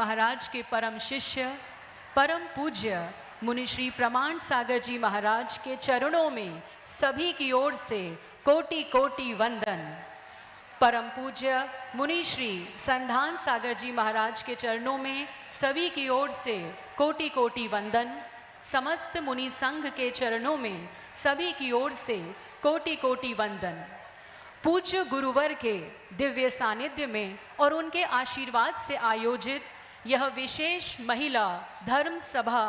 महाराज के परम शिष्य परम पूज्य मुनि श्री प्रमाण सागर जी महाराज के चरणों में सभी की ओर से कोटि कोटि वंदन। परम पूज्य मुनि श्री संधान सागर जी महाराज के चरणों में सभी की ओर से कोटि कोटि वंदन। समस्त मुनि संघ के चरणों में सभी की ओर से कोटि कोटि वंदन। पूज्य गुरुवर के दिव्य सानिध्य में और उनके आशीर्वाद से आयोजित यह विशेष महिला धर्म सभा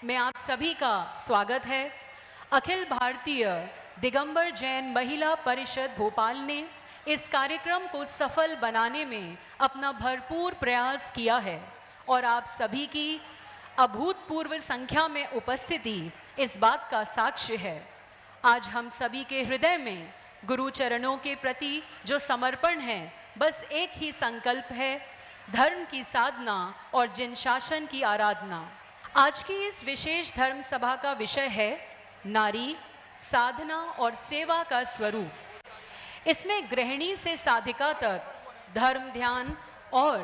में आप सभी का स्वागत है। अखिल भारतीय दिगंबर जैन महिला परिषद भोपाल ने इस कार्यक्रम को सफल बनाने में अपना भरपूर प्रयास किया है और आप सभी की अभूतपूर्व संख्या में उपस्थिति इस बात का साक्ष्य है। आज हम सभी के हृदय में गुरु चरणों के प्रति जो समर्पण है, बस एक ही संकल्प है, धर्म की साधना और जिन शासन की आराधना। आज की इस विशेष धर्म सभा का विषय है नारी, साधना और सेवा का स्वरूप। इसमें गृहिणी से साधिका तक धर्म, ध्यान और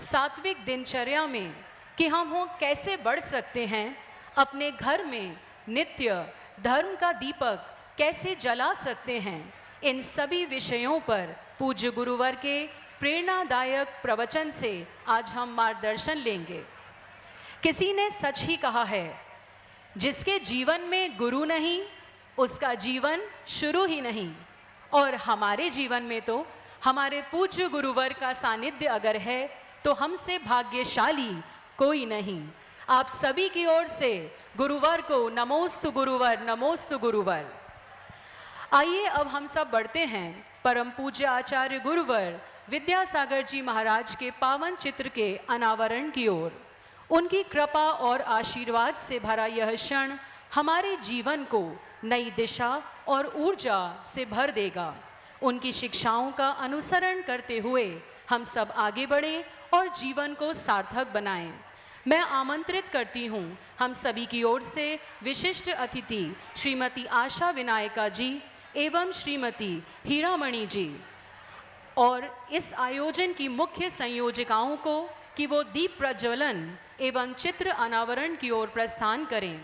सात्विक दिनचर्या में कि हम हो कैसे बढ़ सकते हैं, अपने घर में नित्य धर्म का दीपक कैसे जला सकते हैं, इन सभी विषयों पर पूज्य गुरुवर के प्रेरणादायक प्रवचन से आज हम मार्गदर्शन लेंगे। किसी ने सच ही कहा है, जिसके जीवन में गुरु नहीं उसका जीवन शुरू ही नहीं। और हमारे जीवन में तो हमारे पूज्य गुरुवर का सानिध्य अगर है तो हमसे भाग्यशाली कोई नहीं। आप सभी की ओर से गुरुवर को नमोस्तु गुरुवर, नमोस्तु गुरुवर। आइए अब हम सब बढ़ते हैं परम पूज्य आचार्य गुरुवर विद्यासागर जी महाराज के पावन चित्र के अनावरण की ओर। उनकी कृपा और आशीर्वाद से भरा यह क्षण हमारे जीवन को नई दिशा और ऊर्जा से भर देगा। उनकी शिक्षाओं का अनुसरण करते हुए हम सब आगे बढ़ें और जीवन को सार्थक बनाएं। मैं आमंत्रित करती हूं हम सभी की ओर से विशिष्ट अतिथि श्रीमती आशा विनायका जी एवं श्रीमती हीरामणि जी और इस आयोजन की मुख्य संयोजिकाओं को कि वो दीप प्रज्वलन एवं चित्र अनावरण की ओर प्रस्थान करें।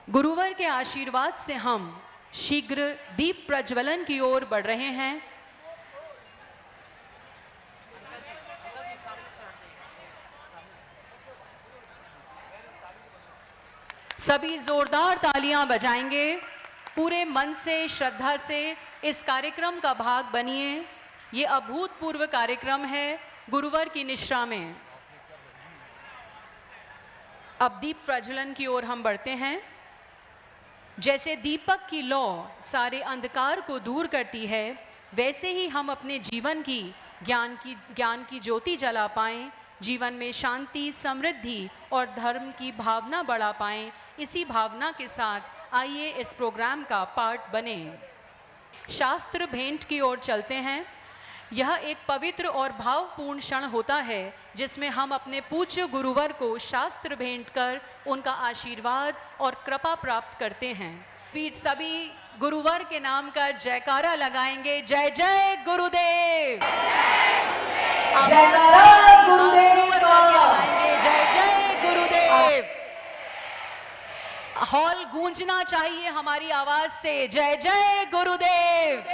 गुरुवर के आशीर्वाद से हम शीघ्र दीप प्रज्वलन की ओर बढ़ रहे हैं। सभी जोरदार तालियां बजाएंगे। पूरे मन से, श्रद्धा से इस कार्यक्रम का भाग बनिए। ये अभूतपूर्व कार्यक्रम है गुरुवर की निष्ठा में। अब दीप प्रज्वलन की ओर हम बढ़ते हैं। जैसे दीपक की लौ सारे अंधकार को दूर करती है, वैसे ही हम अपने जीवन की ज्ञान की ज्योति जला पाएं, जीवन में शांति, समृद्धि और धर्म की भावना बढ़ा पाएं। इसी भावना के साथ आइए इस प्रोग्राम का पार्ट बने। शास्त्र भेंट की ओर चलते हैं। यह एक पवित्र और भावपूर्ण क्षण होता है जिसमें हम अपने पूज्य गुरुवर को शास्त्र भेंट कर उनका आशीर्वाद और कृपा प्राप्त करते हैं। फिर सभी गुरुवर के नाम का जयकारा लगाएंगे। जय जय गुरुदेव, जयकारा गुरुदेव का, जय जय गुरुदेव। हॉल गूंजना चाहिए हमारी आवाज से, जय जय गुरुदेव।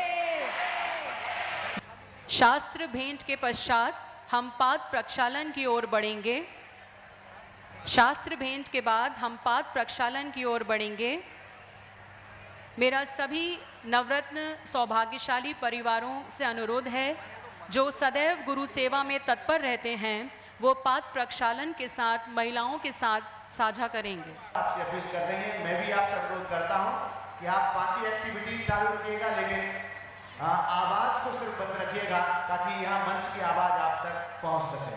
शास्त्र भेंट के पश्चात हम पाद प्रक्षालन की ओर बढ़ेंगे। शास्त्र भेंट के बाद हम पाद प्रक्षालन की ओर बढ़ेंगे। मेरा सभी नवरत्न सौभाग्यशाली परिवारों से अनुरोध है, जो सदैव गुरु सेवा में तत्पर रहते हैं, वो पाद प्रक्षालन के साथ महिलाओं के साथ साझा करेंगे। आपसे अपील कर रही है, मैं भी आपसे अनुरोध करता हूं कि आप बाकी एक्टिविटी चालू रखिएगा, लेकिन आवाज को सिर्फ बंद रखिएगा ताकि यहाँ मंच की आवाज आप तक पहुंच सके।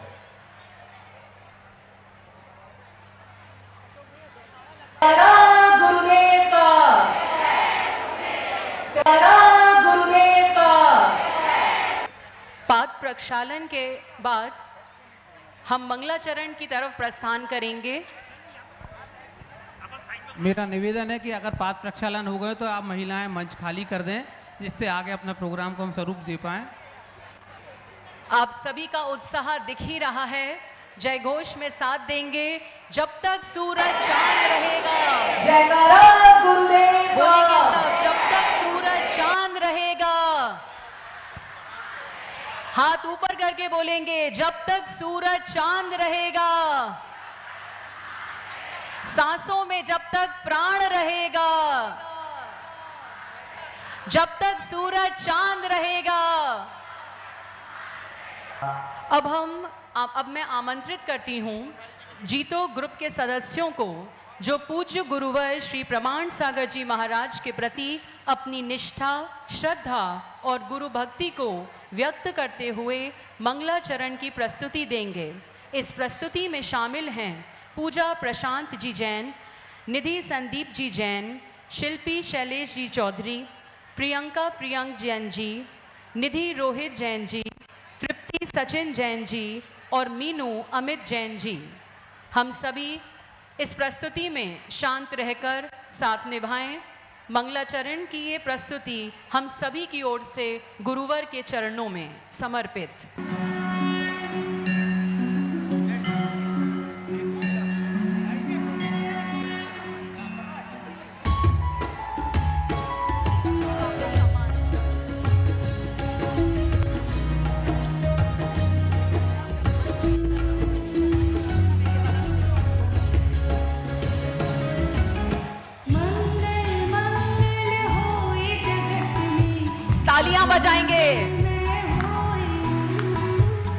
गुरुदेव का, गुरुदेव का। पाद प्रक्षालन के बाद हम मंगलाचरण की तरफ प्रस्थान करेंगे। मेरा निवेदन है कि अगर पाद प्रक्षालन हो गए तो आप महिलाएं मंच खाली कर दें, जिससे आगे अपने प्रोग्राम को हम स्वरूप दे पाएं। आप सभी का उत्साह दिख ही रहा है। जय घोष में साथ देंगे जब तक सूरज चांद रहेगा। जयकारा गुरुदेव का। बोलेंगे सब, जब तक सूरज चांद रहेगा। हाथ ऊपर करके बोलेंगे जब तक सूरज चांद रहेगा। सांसों में जब तक प्राण रहेगा, जब तक सूरज चांद रहेगा। अब मैं आमंत्रित करती हूं जीतो ग्रुप के सदस्यों को, जो पूज्य गुरुवर श्री प्रमाण सागर जी महाराज के प्रति अपनी निष्ठा, श्रद्धा और गुरु भक्ति को व्यक्त करते हुए मंगलाचरण की प्रस्तुति देंगे। इस प्रस्तुति में शामिल हैं पूजा प्रशांत जी जैन, निधि संदीप जी जैन, शिल्पी शैलेश जी चौधरी, प्रियंका प्रियंक जैन जी, निधि रोहित जैन जी, तृप्ति सचिन जैन जी और मीनू अमित जैन जी। हम सभी इस प्रस्तुति में शांत रहकर साथ निभाएं। मंगलाचरण की ये प्रस्तुति हम सभी की ओर से गुरुवर के चरणों में समर्पित। तालियां बजाएंगे।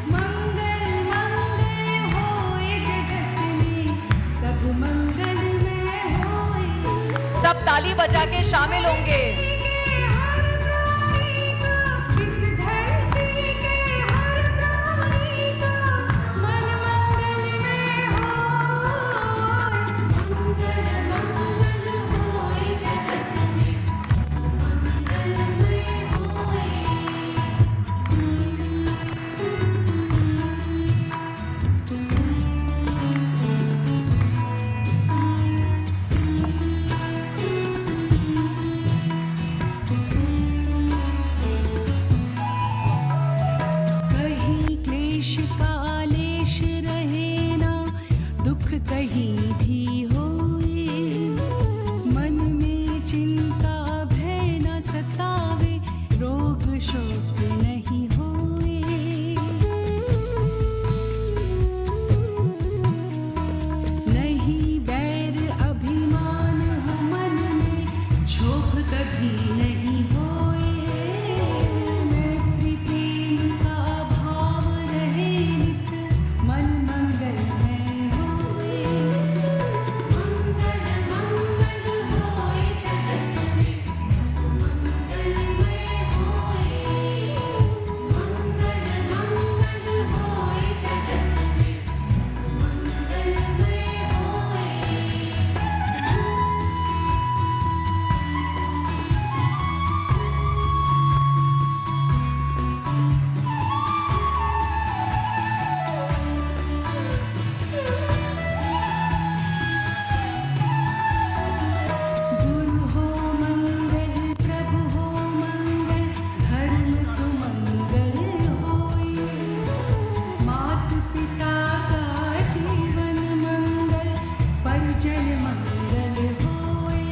मंगल मंगल होए जगत में, सब मंगलमय होए। सब ताली बजा के शामिल होंगे। हर प्राणी का, इस धरती के हर प्राणी का मन मंगलमय होए। मंगल मंगल होए जगत में, सब मंगलमय होए। कहीं क्लेश कालेश रहे ना, दुख कहीं भी होए। मन में चिंता भय न सतावे, रोग शोक नहीं होए। नहीं बैर अभिमान हो मन में, क्षोभ कभी नहीं होए। मैत्री प्रेम का भाव रहे नित, मन मंगलमय होए। मंगल मंगल होए जगत में, सब मंगलमय होए। मंगल मंगल होए जगत में, सब मंगलमय होए। गुरु हो मंगल, प्रभु हो मंगल, धर्म सुमंगल होए। मात पिता का जीवन मंगल, परिजन मंगल होए।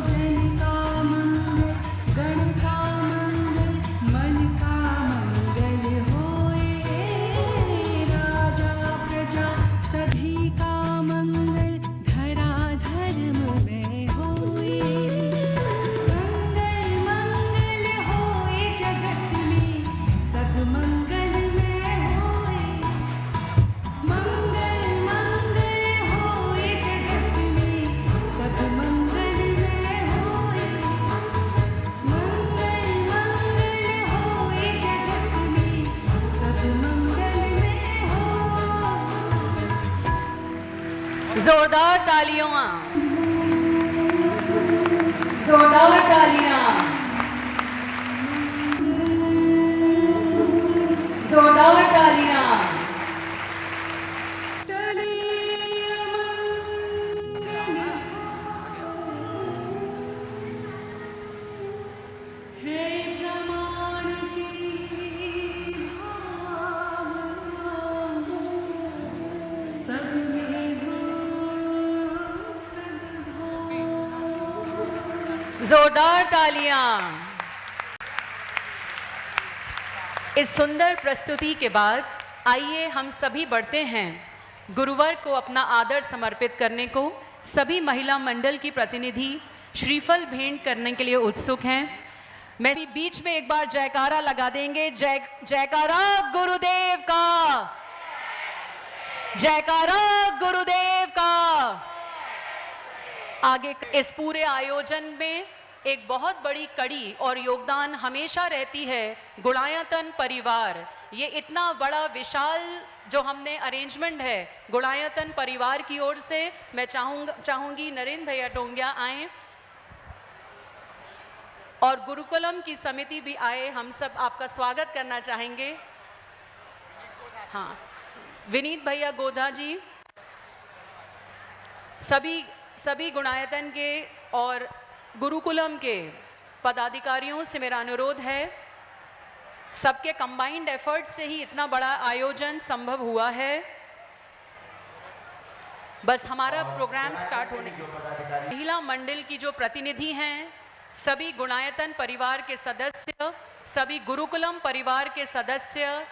जन का मंगल, गण का मंगल, मन का मंगल होए। राजा प्रजा सभी का मंगल, धरा धर्म में होए। मंगल मंगल होए जगत में, सब मंगलमय होए। मंगल मंगल होए जगत में, सब मंगलमय होए। मंगल मंगल होए जगत में, सब मंगलमय होए। जोरदार तालियों, जोरदार तालियां, जोरदार तालियां। जोरदार तालियां। इस सुंदर प्रस्तुति के बाद आइए हम सभी बढ़ते हैं गुरुवर को अपना आदर समर्पित करने को। सभी महिला मंडल की प्रतिनिधि श्रीफल भेंट करने के लिए उत्सुक हैं। मैं बीच में एक बार जयकारा लगा देंगे। जयकारा गुरुदेव का, जयकारा गुरुदेव का। आगे इस पूरे आयोजन में एक बहुत बड़ी कड़ी और योगदान हमेशा रहती है गुणायतन परिवार। ये इतना बड़ा विशाल जो हमने अरेंजमेंट है गुणायतन परिवार की ओर से, मैं चाहूंगी नरेंद्र भैया टोंगिया आए और गुरुकुलम की समिति भी आए। हम सब आपका स्वागत करना चाहेंगे। हाँ, विनीत भैया गोधा जी, सभी गुणायतन के और गुरुकुलम के पदाधिकारियों से मेरा अनुरोध है, सबके कंबाइंड एफर्ट से ही इतना बड़ा आयोजन संभव हुआ है। बस हमारा प्रोग्राम स्टार्ट होने के महिला मंडल की जो प्रतिनिधि हैं, सभी गुणायतन परिवार के सदस्य, सभी गुरुकुलम परिवार के सदस्य,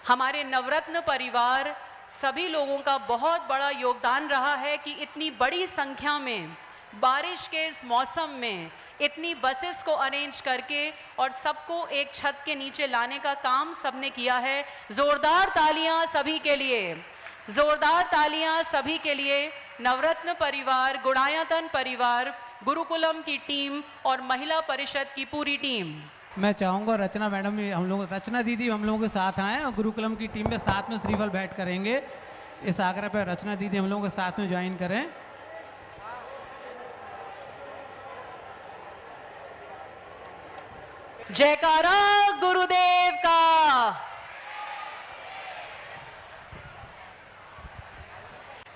हमारे नवरत्न परिवार, सभी लोगों का बहुत बड़ा योगदान रहा है कि इतनी बड़ी संख्या में बारिश के इस मौसम में इतनी बसेस को अरेंज करके और सबको एक छत के नीचे लाने का काम सबने किया है। जोरदार तालियां सभी के लिए, जोरदार तालियां सभी के लिए। नवरत्न परिवार, गुणायतन परिवार, गुरुकुलम की टीम और महिला परिषद की पूरी टीम। मैं चाहूँगा रचना मैडम भी हम लोग, रचना दीदी हम लोगों के साथ आएँ और गुरुकुलम की टीम में साथ में श्रीफल भेंट करेंगे। इस आग्रह पर रचना दीदी हम लोगों के साथ में ज्वाइन करें। जयकारा गुरुदेव का।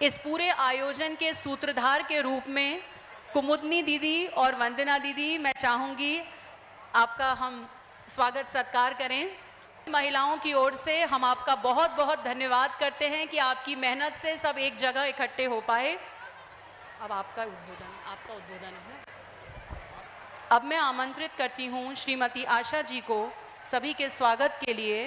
इस पूरे आयोजन के सूत्रधार के रूप में कुमुदनी दीदी और वंदना दीदी, मैं चाहूंगी आपका हम स्वागत सत्कार करें। महिलाओं की ओर से हम आपका बहुत बहुत धन्यवाद करते हैं कि आपकी मेहनत से सब एक जगह इकट्ठे हो पाए। अब आपका उद्बोधन है ना। अब मैं आमंत्रित करती हूँ श्रीमती आशा जी को सभी के स्वागत के लिए।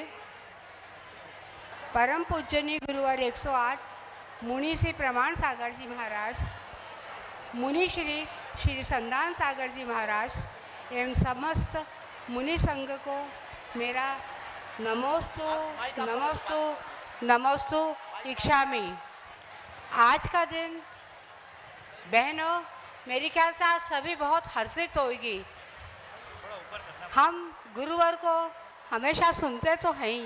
परम पूजनीय गुरुवर 108 मुनि श्री प्रमाण सागर जी महाराज, मुनि श्री संदान सागर जी महाराज एवं समस्त मुनि संघ को मेरा नमोस्तु नमोस्तु नमोस्तु इच्छामि। आज का दिन बहनों मेरे ख्याल से आज सभी बहुत हर्षित होगी। हम गुरुवर को हमेशा सुनते तो हैं ही,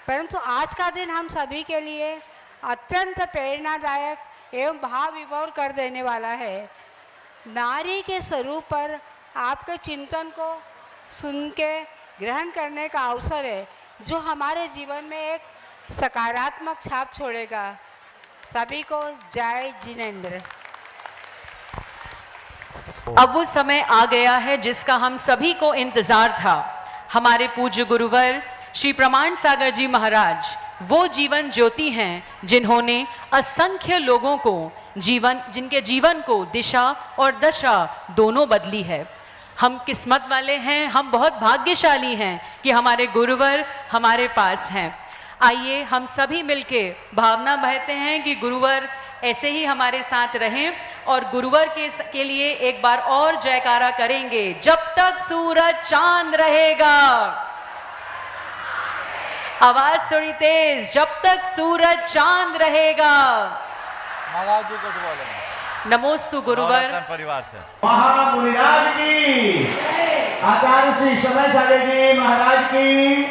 परंतु आज का दिन हम सभी के लिए अत्यंत प्रेरणादायक एवं भाव विभोर कर देने वाला है। नारी के स्वरूप पर आपके चिंतन को सुन के ग्रहण करने का अवसर है, जो हमारे जीवन में एक सकारात्मक छाप छोड़ेगा। सभी को जय जिनेंद्र। अब वो समय आ गया है जिसका हम सभी को इंतजार था। हमारे पूज्य गुरुवर श्री प्रमाण सागर जी महाराज वो जीवन ज्योति हैं जिन्होंने असंख्य लोगों को जिनके जीवन को दिशा और दशा दोनों बदली है। हम किस्मत वाले हैं, हम बहुत भाग्यशाली हैं कि हमारे गुरुवर हमारे पास हैं। आइए हम सभी मिलके भावना बहते हैं कि गुरुवर ऐसे ही हमारे साथ रहें और गुरुवर के लिए एक बार और जयकारा करेंगे। जब तक सूरज चांद रहेगा, आवाज थोड़ी तेज, जब तक सूरज चांद रहेगा। महाराज जी को बोले नमोस्तु गुरुवर परिवार से महामुनिराज की, आचार्य श्री समय सागर जी महाराज की,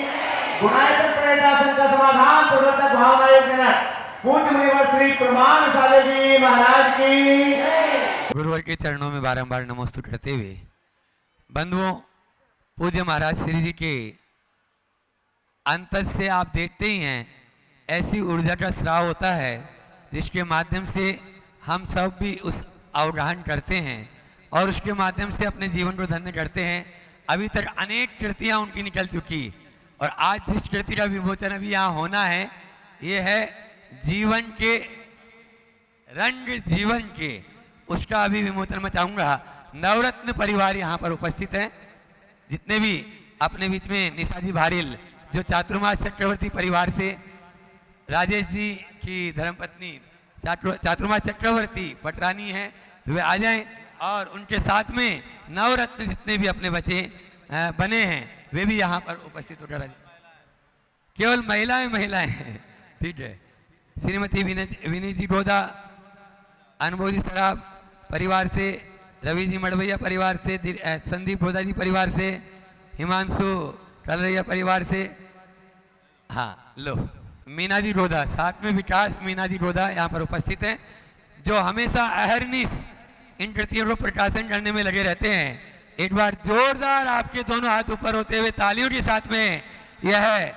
गुणायतन प्रणेतासन का समाधान प्रवर्तक भावना एक पूज्य मुनिवर श्री प्रमाण सागर जी महाराज की। गुरुवर के चरणों में बारंबार नमस्ते करते हुए बंधुओं, पूज्य महाराज श्री जी के अंतर से आप देखते ही हैं ऐसी ऊर्जा का स्राव होता है जिसके माध्यम से हम सब भी उस अवगाहन करते हैं और उसके माध्यम से अपने जीवन को धन्य करते हैं। अभी तक अनेक कृतियाँ उनकी निकल चुकी और आज जिस कृति का विमोचन अभी यहाँ होना है, ये है जीवन के रंग, जीवन के उसका अभी विमोचन मैं चाहूँगा नवरत्न परिवार यहाँ पर उपस्थित हैं। जितने भी अपने बीच में निशाजी भारिल जो चातुर्मास चक्रवर्ती परिवार से, राजेश जी की धर्मपत्नी चातुर्मास चक्रवर्ती पटरानी हैं, तो वे आ जाएं और उनके साथ में नवरत्न जितने भी अपने बच्चे बने हैं वे भी यहाँ पर उपस्थित होकर केवल महिलाएं हैं। ठीक है। श्रीमती विनीत जी डोदा अनुभव जी सराब परिवार से, रवि जी मड़वैया परिवार से, संदीप डोदा जी परिवार से, हिमांशु कलरैया परिवार से, हाँ लो मीना जी डोदा, साथ में विकास मीना जी डोदा यहाँ पर उपस्थित हैं, जो हमेशा अहरनिश इन कृतियों को प्रकाशन करने में लगे रहते हैं। एक बार जोरदार आपके दोनों हाथ ऊपर होते हुए तालियों के साथ में यह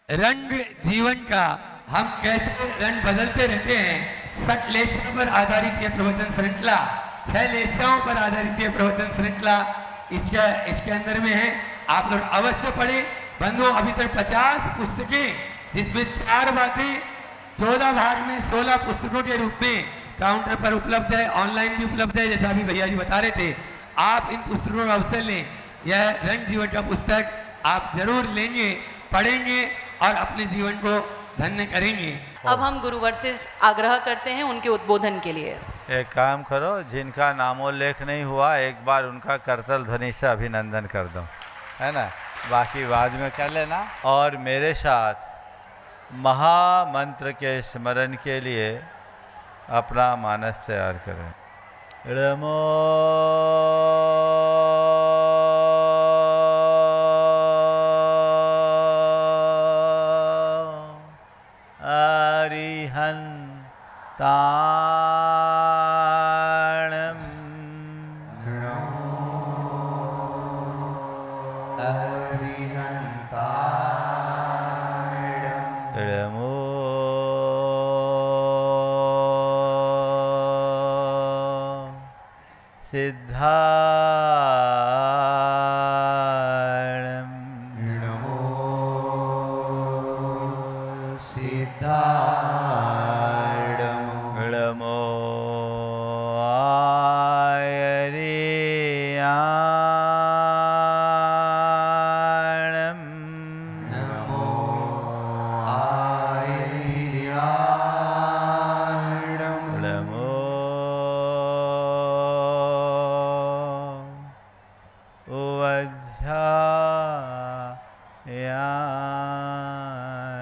रंग जीवन का, हम कैसे रंग बदलते रहते हैं, 6 लेस्यों पर आधारित यह प्रवचन श्रृंखला, 6 लेस्यों पर आधारित यह प्रवचन श्रृंखला इसके अंदर में है। आप लोग अवश्य पढ़े बंधुओं। अभी तक 50 पुस्तकें, जिसमें 4 बातें 14 भाग में 16 पुस्तकों के रूप में काउंटर पर उपलब्ध है, ऑनलाइन भी उपलब्ध है, जैसा अभी भैया जी बता रहे थे। आप इन पुस्तकों का अवसर लें। यह रंग जीवन का पुस्तक आप जरूर लेंगे, पढ़ेंगे और अपने जीवन को धन्य करेंगे। अब हम गुरुवर से आग्रह करते हैं उनके उद्बोधन के लिए। एक काम करो, जिनका नामोल्लेख नहीं हुआ एक बार उनका करतल ध्वनि से अभिनंदन कर दो, है ना, बाकी बाद में कर लेना। और मेरे साथ महामंत्र के स्मरण के लिए अपना मानस तैयार करें। रमो अरिहन्ताणं रमो सिद्धाणं नमो आयर्याणं नमो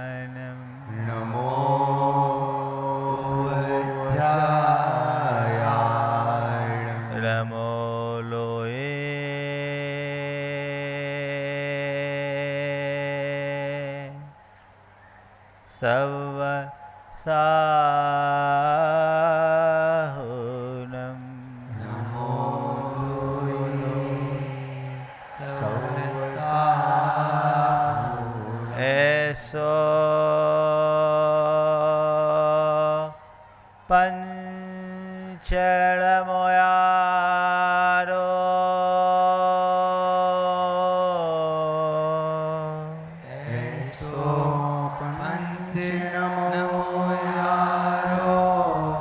उवध्यायानं नमो लोये सवसाहुनं ऐसो पंचड़मोयारो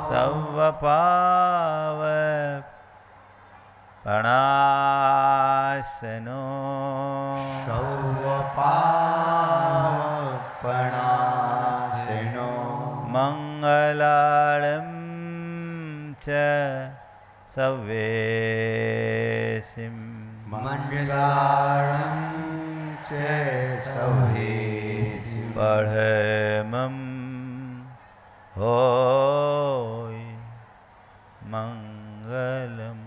सवपाव पणासनो मंगलालं च सवेसिं पढ़मं होय मंगलम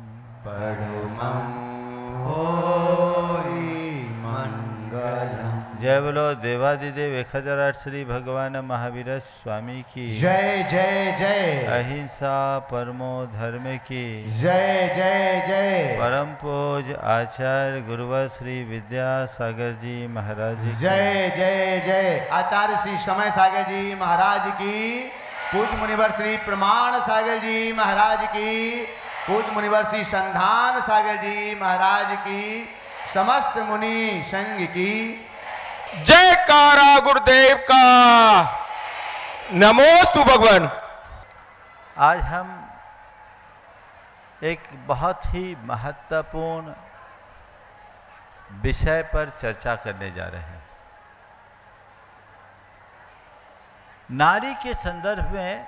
जय बोलो देवादिदेव 1008 श्री भगवान महावीर स्वामी की जय जय जय। अहिंसा परमो धर्म की जय जय जय। परम पूज आचार्य गुरुवर श्री विद्यासागर जी महाराज की जय जय जय। आचार्य श्री समय सागर जी महाराज की, पूज्य मुनिवर श्री प्रमाण सागर जी महाराज की, पूज्य मुनिवर श्री संधान सागर जी महाराज की, समस्त मुनि संघ की जयकारा गुरुदेव का। नमोस्तु भगवान। आज हम एक बहुत ही महत्वपूर्ण विषय पर चर्चा करने जा रहे हैं। नारी के संदर्भ में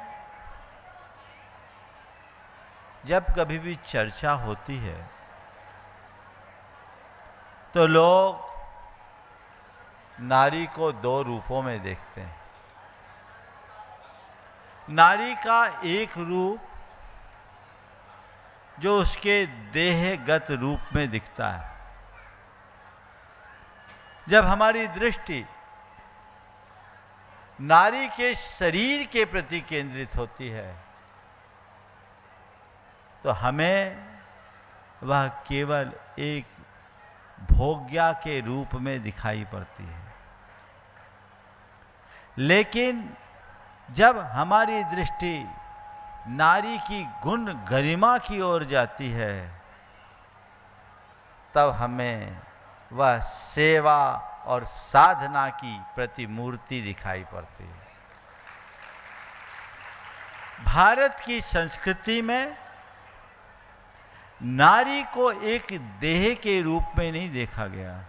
जब कभी भी चर्चा होती है तो लोग नारी को दो रूपों में देखते हैं। नारी का एक रूप जो उसके देहगत रूप में दिखता है। जब हमारी दृष्टि नारी के शरीर के प्रति केंद्रित होती है तो हमें वह केवल एक भोग्या के रूप में दिखाई पड़ती है। लेकिन जब हमारी दृष्टि नारी की गुण गरिमा की ओर जाती है तब हमें वह सेवा और साधना की प्रतिमूर्ति दिखाई पड़ती है। भारत की संस्कृति में नारी को एक देह के रूप में नहीं देखा गया।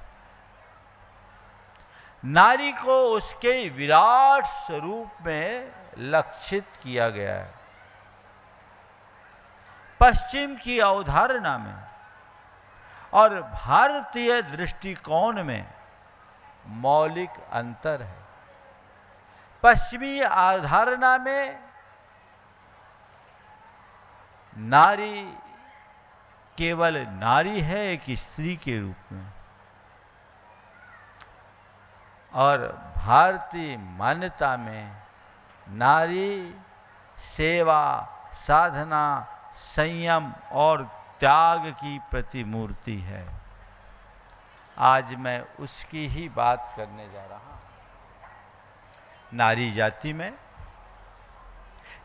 नारी को उसके विराट स्वरूप में लक्षित किया गया है। पश्चिम की अवधारणा में और भारतीय दृष्टिकोण में मौलिक अंतर है। पश्चिमी अवधारणा में नारी केवल नारी है एक स्त्री के रूप में, और भारतीय मान्यता में नारी सेवा, साधना, संयम और त्याग की प्रतिमूर्ति है। आज मैं उसकी ही बात करने जा रहा हूं। नारी जाति में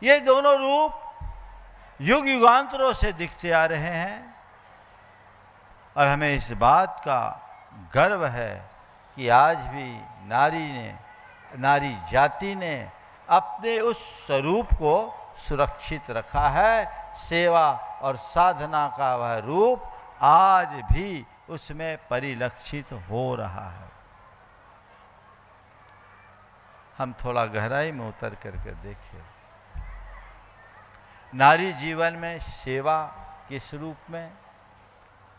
ये दोनों रूप युग युगांतरों से दिखते आ रहे हैं और हमें इस बात का गर्व है कि आज भी नारी जाति ने अपने उस स्वरूप को सुरक्षित रखा है। सेवा और साधना का वह रूप आज भी उसमें परिलक्षित हो रहा है। हम थोड़ा गहराई में उतर करके देखें, नारी जीवन में सेवा किस रूप में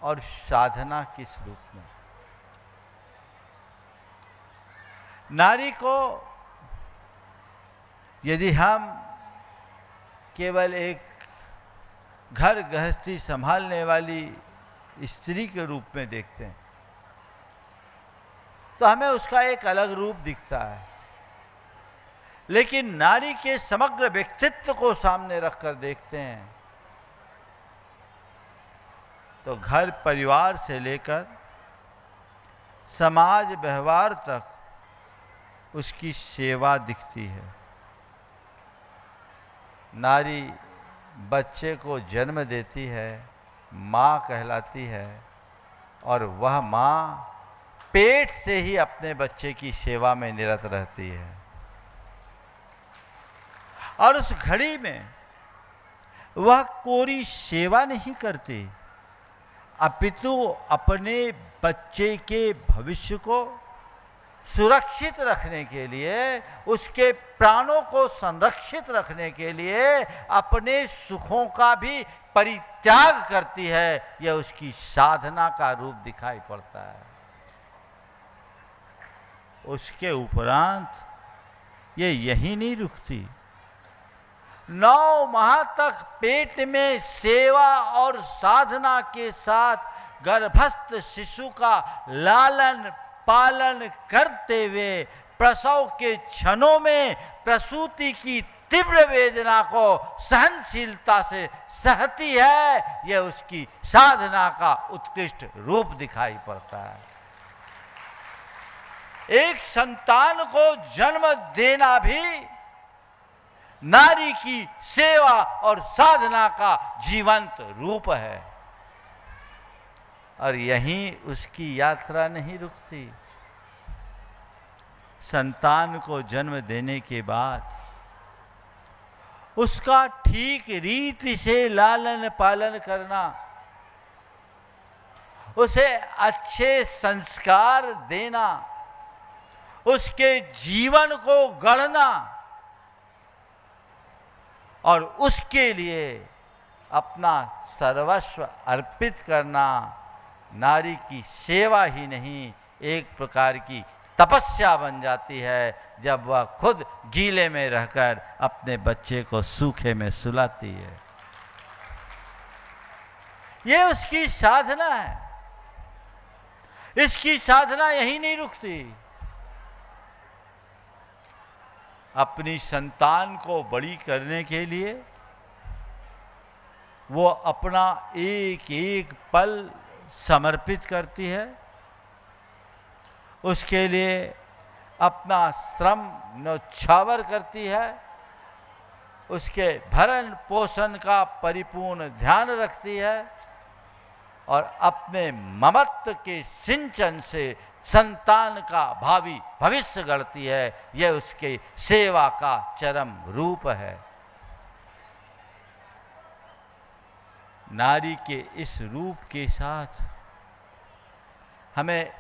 और साधना किस रूप में। नारी को यदि हम केवल एक घर गृहस्थी संभालने वाली स्त्री के रूप में देखते हैं तो हमें उसका एक अलग रूप दिखता है। लेकिन नारी के समग्र व्यक्तित्व को सामने रखकर देखते हैं तो घर परिवार से लेकर समाज व्यवहार तक उसकी सेवा दिखती है। नारी बच्चे को जन्म देती है, माँ कहलाती है, और वह माँ पेट से ही अपने बच्चे की सेवा में निरत रहती है। और उस घड़ी में वह कोरी सेवा नहीं करती, अपितु अपने बच्चे के भविष्य को सुरक्षित रखने के लिए, उसके प्राणों को संरक्षित रखने के लिए अपने सुखों का भी परित्याग करती है। यह उसकी साधना का रूप दिखाई पड़ता है। उसके उपरांत ये यही नहीं रुकती, 9 माह तक पेट में सेवा और साधना के साथ गर्भस्थ शिशु का लालन पालन करते हुए प्रसव के क्षणों में प्रसूति की तीव्र वेदना को सहनशीलता से सहती है। यह उसकी साधना का उत्कृष्ट रूप दिखाई पड़ता है। एक संतान को जन्म देना भी नारी की सेवा और साधना का जीवंत रूप है। और यहीं उसकी यात्रा नहीं रुकती। संतान को जन्म देने के बाद उसका ठीक रीति से लालन पालन करना, उसे अच्छे संस्कार देना, उसके जीवन को गढ़ना और उसके लिए अपना सर्वस्व अर्पित करना नारी की सेवा ही नहीं, एक प्रकार की तपस्या बन जाती है जब वह खुद गीले में रहकर अपने बच्चे को सूखे में सुलाती है। ये उसकी साधना है। इसकी साधना यही नहीं रुकती। अपनी संतान को बड़ी करने के लिए वो अपना एक एक पल समर्पित करती है, उसके लिए अपना श्रम न्यौछावर करती है, उसके भरण पोषण का परिपूर्ण ध्यान रखती है और अपने ममत्व के सिंचन से संतान का भावी भविष्य गढ़ती है। यह उसके सेवा का चरम रूप है। नारी के इस रूप के साथ हमें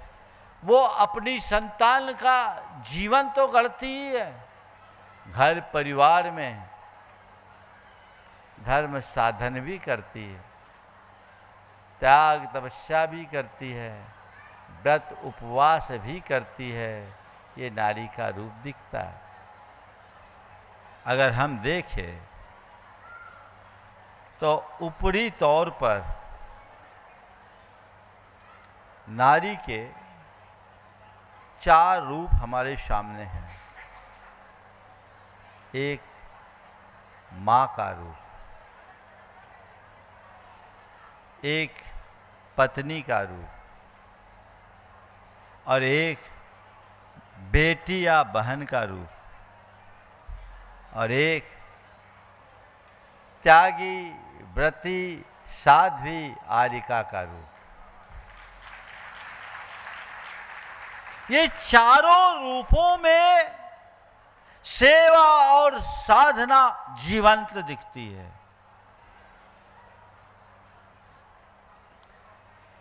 वो अपनी संतान का जीवन तो गढ़ती ही है, घर परिवार में धर्म साधन भी करती है, त्याग तपस्या भी करती है, व्रत उपवास भी करती है। ये नारी का रूप दिखता है। अगर हम देखें तो ऊपरी तौर पर नारी के 4 रूप हमारे सामने हैं। एक माँ का रूप, एक पत्नी का रूप और एक बेटी या बहन का रूप और एक त्यागी व्रती साध्वी आरिका का रूप। ये चारों रूपों में सेवा और साधना जीवंत दिखती है।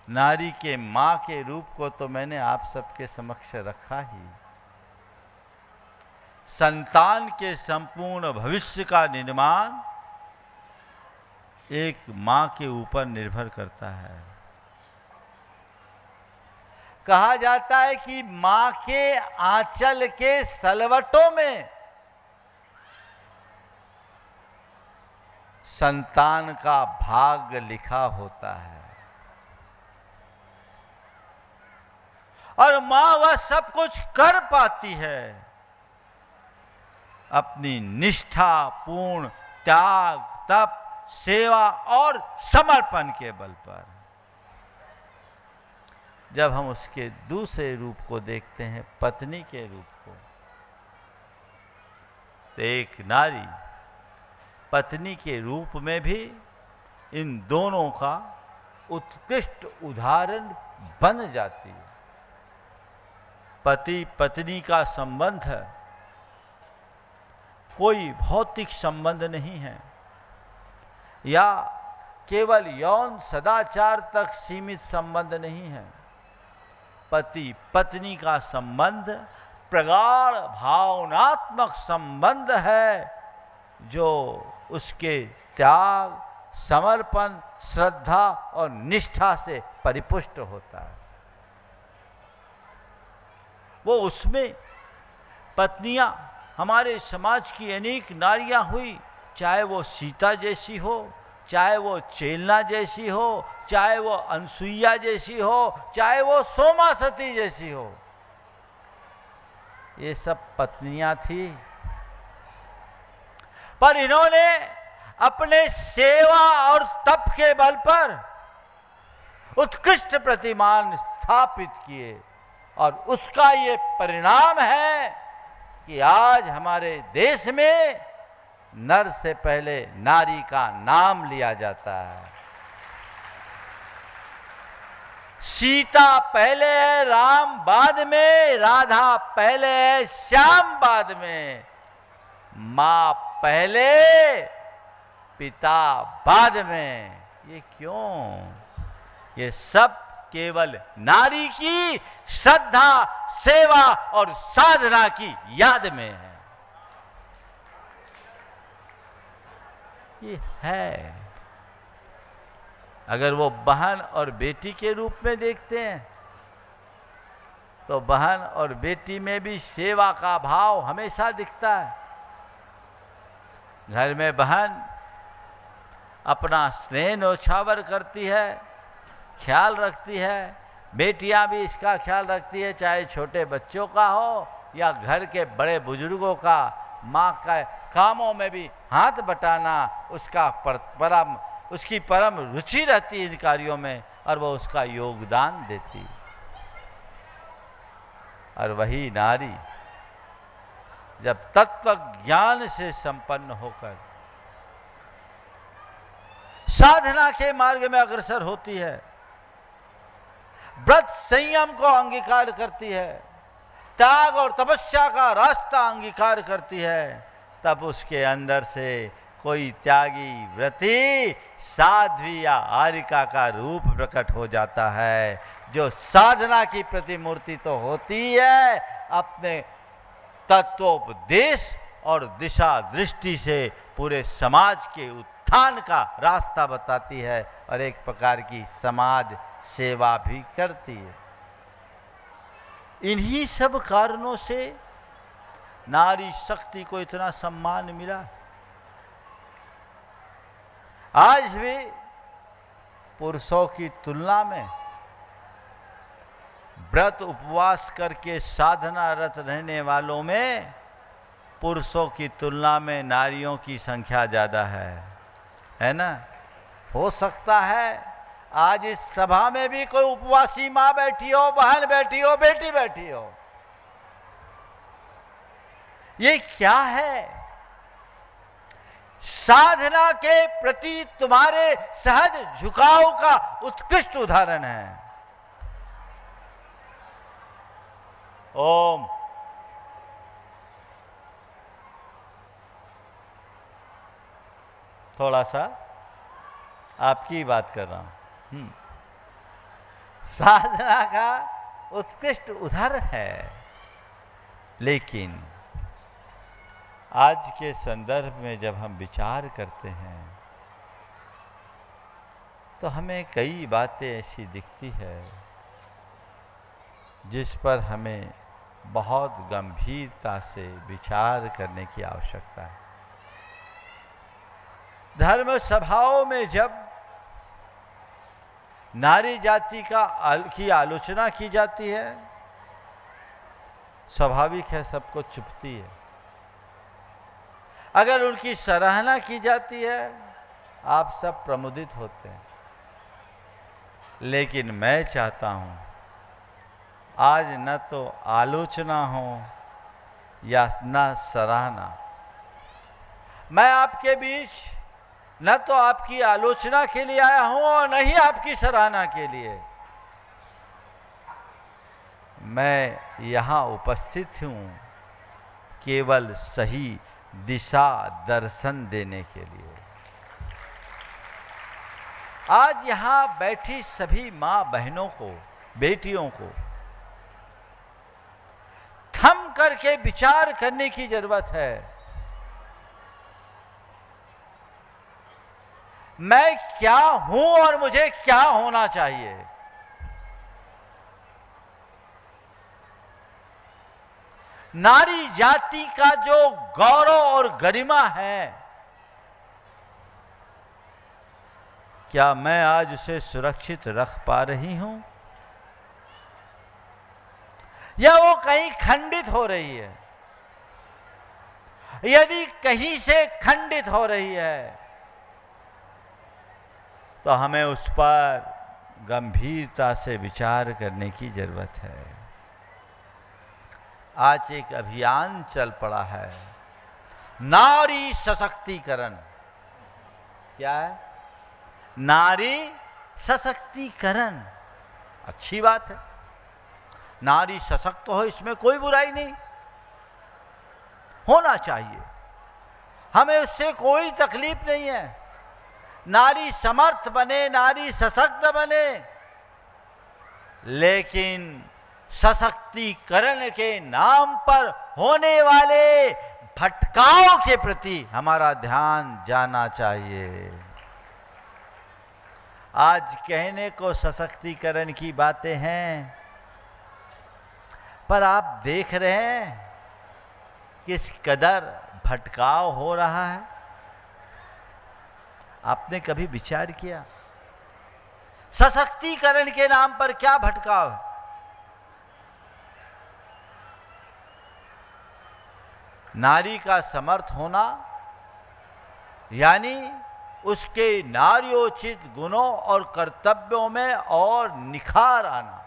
नारी के माँ के रूप को तो मैंने आप सबके समक्ष रखा ही। संतान के संपूर्ण भविष्य का निर्माण एक माँ के ऊपर निर्भर करता है। कहा जाता है कि माँ के आंचल के सलवटों में संतान का भाग्य लिखा होता है और माँ वह सब कुछ कर पाती है अपनी निष्ठा पूर्ण त्याग तप सेवा और समर्पण के बल पर। जब हम उसके दूसरे रूप को देखते हैं, पत्नी के रूप को, तो एक नारी पत्नी के रूप में भी इन दोनों का उत्कृष्ट उदाहरण बन जाती है। पति पत्नी का संबंध कोई भौतिक संबंध नहीं है या केवल यौन सदाचार तक सीमित संबंध नहीं है। पति पत्नी का संबंध प्रगाढ़ भावनात्मक संबंध है जो उसके त्याग समर्पण श्रद्धा और निष्ठा से परिपुष्ट होता है। वो उसमें पत्नियां हमारे समाज की अनेक नारियां हुई, चाहे वो सीता जैसी हो, चाहे वो चेलना जैसी हो, चाहे वो अनसुईया जैसी हो, चाहे वो सोमा सती जैसी हो। ये सब पत्नियां थी, पर इन्होंने अपने सेवा और तप के बल पर उत्कृष्ट प्रतिमान स्थापित किए और उसका ये परिणाम है कि आज हमारे देश में नर से पहले नारी का नाम लिया जाता है। सीता पहले है, राम बाद में, राधा पहले है, श्याम बाद में, मां पहले पिता बाद में। ये क्यों? ये सब केवल नारी की श्रद्धा, सेवा और साधना की याद में है। ये है। अगर वो बहन और बेटी के रूप में देखते हैं तो बहन और बेटी में भी सेवा का भाव हमेशा दिखता है। घर में बहन अपना स्नेह न्योछावर करती है, ख्याल रखती है। बेटियां भी इसका ख्याल रखती है, चाहे छोटे बच्चों का हो या घर के बड़े बुजुर्गों का। माँ का कामों में भी हाथ बटाना उसकी परम रुचि रहती है इन कार्यों में, और वो उसका योगदान देती। और वही नारी जब तत्व ज्ञान से संपन्न होकर साधना के मार्ग में अग्रसर होती है, व्रत संयम को अंगीकार करती है, त्याग और तपस्या का रास्ता अंगीकार करती है, तब उसके अंदर से कोई त्यागी, व्रती, साध्वी या आरिका का रूप प्रकट हो जाता है, जो साधना की प्रतिमूर्ति तो होती है, अपने तत्वोपदेश और दिशा दृष्टि से पूरे समाज के उत्थान का रास्ता बताती है और एक प्रकार की समाज सेवा भी करती है। इन्हीं सब कारणों से नारी शक्ति को इतना सम्मान मिला। आज भी पुरुषों की तुलना में व्रत उपवास करके साधना रत रहने वालों में पुरुषों की तुलना में नारियों की संख्या ज़्यादा है ना? हो सकता है आज इस सभा में भी कोई उपवासी माँ बैठी हो, बहन बैठी हो, बेटी बैठी हो। ये क्या है? साधना के प्रति तुम्हारे सहज झुकाव का उत्कृष्ट उदाहरण है। ओम। थोड़ा सा आपकी बात कर रहा हूं। साधना का उत्कृष्ट उदाहरण है, लेकिन आज के संदर्भ में जब हम विचार करते हैं तो हमें कई बातें ऐसी दिखती है जिस पर हमें बहुत गंभीरता से विचार करने की आवश्यकता है। धर्म सभाओं में जब नारी जाति की आलोचना की जाती है, स्वाभाविक है सबको चुभती है। अगर उनकी सराहना की जाती है, आप सब प्रमुदित होते हैं। लेकिन मैं चाहता हूं आज न तो आलोचना हो या न सराहना, मैं आपके बीच न तो आपकी आलोचना के लिए आया हूं और न ही आपकी सराहना के लिए। मैं यहां उपस्थित हूं केवल सही दिशा दर्शन देने के लिए। आज यहां बैठी सभी मां बहनों को, बेटियों को थम करके विचार करने की जरूरत है। मैं क्या हूं और मुझे क्या होना चाहिए। नारी जाति का जो गौरव और गरिमा है, क्या मैं आज उसे सुरक्षित रख पा रही हूं या वो कहीं खंडित हो रही है? यदि कहीं से खंडित हो रही है तो हमें उस पर गंभीरता से विचार करने की जरूरत है। आज एक अभियान चल पड़ा है, नारी सशक्तिकरण। क्या है? नारी सशक्तिकरण। अच्छी बात है, नारी सशक्त हो, इसमें कोई बुराई नहीं, होना चाहिए। हमें उससे कोई तकलीफ नहीं है। नारी समर्थ बने, नारी सशक्त बने, लेकिन सशक्तिकरण के नाम पर होने वाले भटकाव के प्रति हमारा ध्यान जाना चाहिए। आज कहने को सशक्तिकरण की बातें हैं, पर आप देख रहे हैं किस कदर भटकाव हो रहा है। आपने कभी विचार किया सशक्तिकरण के नाम पर क्या भटकाव है? नारी का समर्थ होना यानी उसके नार्योचित गुणों और कर्तव्यों में और निखार आना,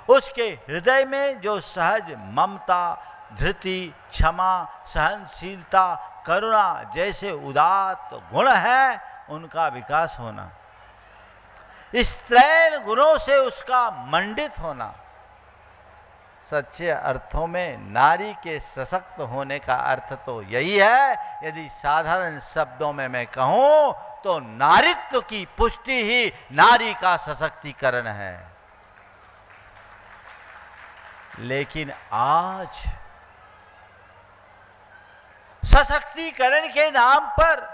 उसके हृदय में जो सहज ममता, धृति, क्षमा, सहनशीलता, करुणा जैसे उदात्त गुण हैं उनका विकास होना, इस त्रैन गुणों से उसका मंडित होना। सच्चे अर्थों में नारी के सशक्त होने का अर्थ तो यही है। यदि साधारण शब्दों में मैं कहूं तो नारित्व की पुष्टि ही नारी का सशक्तिकरण है। लेकिन आज सशक्तिकरण के नाम पर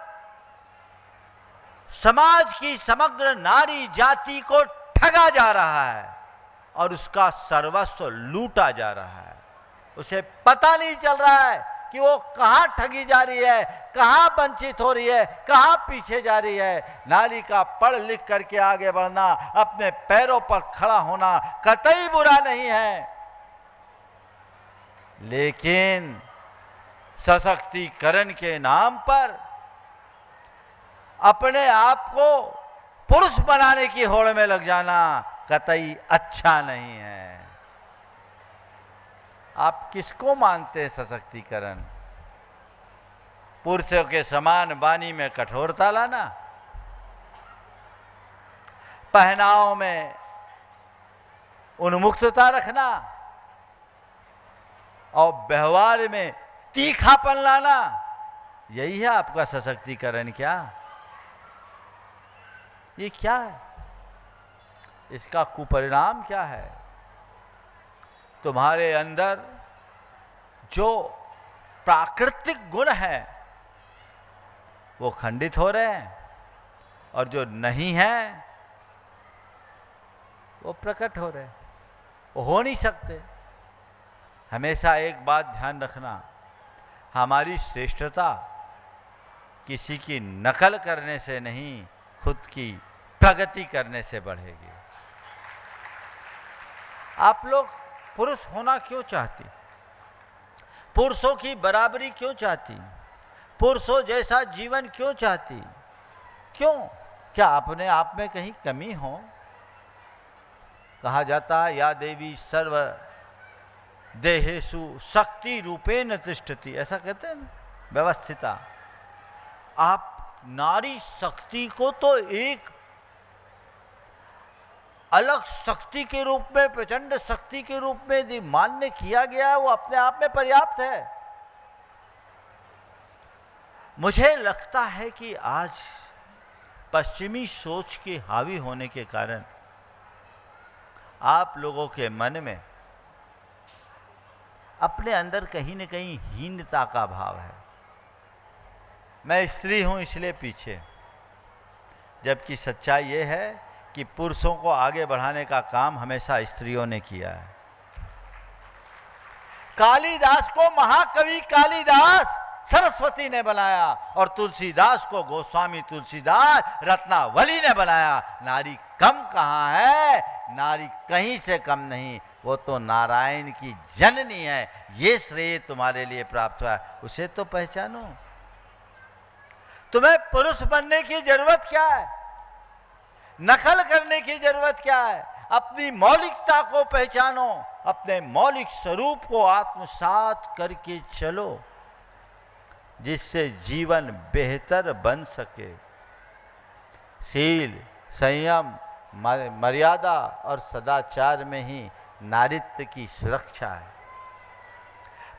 समाज की समग्र नारी जाति को ठगा जा रहा है और उसका सर्वस्व लूटा जा रहा है। उसे पता नहीं चल रहा है कि वो कहाँ ठगी जा रही है, कहाँ वंचित हो रही है, कहाँ पीछे जा रही है। नारी का पढ़ लिख करके आगे बढ़ना, अपने पैरों पर खड़ा होना कतई बुरा नहीं है, लेकिन सशक्तिकरण के नाम पर अपने आप को पुरुष बनाने की होड़ में लग जाना कतई अच्छा नहीं है। आप किसको मानते हैं सशक्तिकरण? पुरुषों के समान वाणी में कठोरता लाना, पहनाव में उन्मुक्तता रखना और व्यवहार में तीखापन लाना, यही है आपका सशक्तिकरण क्या? ये क्या है? इसका कुपरिणाम क्या है? तुम्हारे अंदर जो प्राकृतिक गुण है वो खंडित हो रहे हैं और जो नहीं है वो प्रकट हो रहे हैं। वो हो नहीं सकते। हमेशा एक बात ध्यान रखना, हमारी श्रेष्ठता किसी की नकल करने से नहीं, खुद की प्रगति करने से बढ़ेगी। आप लोग पुरुष होना क्यों चाहती? पुरुषों की बराबरी क्यों चाहती? पुरुषों जैसा जीवन क्यों चाहती? क्यों? क्या अपने आप में कहीं कमी हो? कहा जाता है या देवी सर्व देहेषु शक्ति रूपेण तिष्ठति, ऐसा कहते हैं ना, व्यवस्थिता। आप नारी शक्ति को तो एक अलग शक्ति के रूप में, प्रचंड शक्ति के रूप में यदि मान्य किया गया है, वो अपने आप में पर्याप्त है। मुझे लगता है कि आज पश्चिमी सोच के हावी होने के कारण आप लोगों के मन में अपने अंदर कहीं न कहीं हीनता का भाव है। मैं स्त्री हूं इसलिए पीछे, जबकि सच्चाई ये है कि पुरुषों को आगे बढ़ाने का काम हमेशा स्त्रियों ने किया है। कालिदास को महाकवि कालिदास सरस्वती ने बनाया और तुलसीदास को गोस्वामी तुलसीदास रत्नावली ने बनाया। नारी कम कहाँ है? नारी कहीं से कम नहीं, वो तो नारायण की जननी है। ये श्रेय तुम्हारे लिए प्राप्त हुआ है, उसे तो पहचानो। तुम्हें पुरुष बनने की जरूरत क्या है? नकल करने की जरूरत क्या है? अपनी मौलिकता को पहचानो, अपने मौलिक स्वरूप को आत्मसात करके चलो, जिससे जीवन बेहतर बन सके। शील, संयम, मर्यादा और सदाचार में ही नारित्व की सुरक्षा है।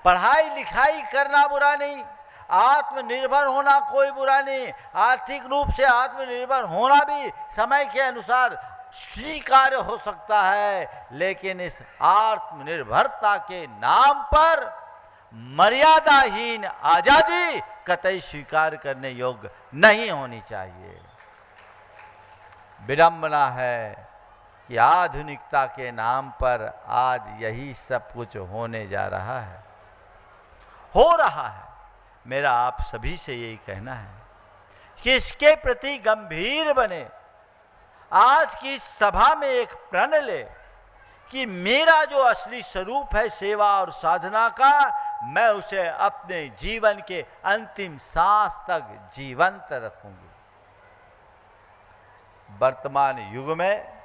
पढ़ाई लिखाई करना बुरा नहीं, आत्मनिर्भर होना कोई बुरा नहीं, आर्थिक रूप से आत्मनिर्भर होना भी समय के अनुसार स्वीकार्य हो सकता है, लेकिन इस आत्मनिर्भरता के नाम पर मर्यादाहीन आजादी कतई स्वीकार करने योग्य नहीं होनी चाहिए। विडंबना है कि आधुनिकता के नाम पर आज यही सब कुछ होने जा रहा है, हो रहा है। मेरा आप सभी से यही कहना है कि इसके प्रति गंभीर बने। आज की सभा में एक प्रण ले कि मेरा जो असली स्वरूप है सेवा और साधना का, मैं उसे अपने जीवन के अंतिम सांस तक जीवंत रखूंगी। वर्तमान युग में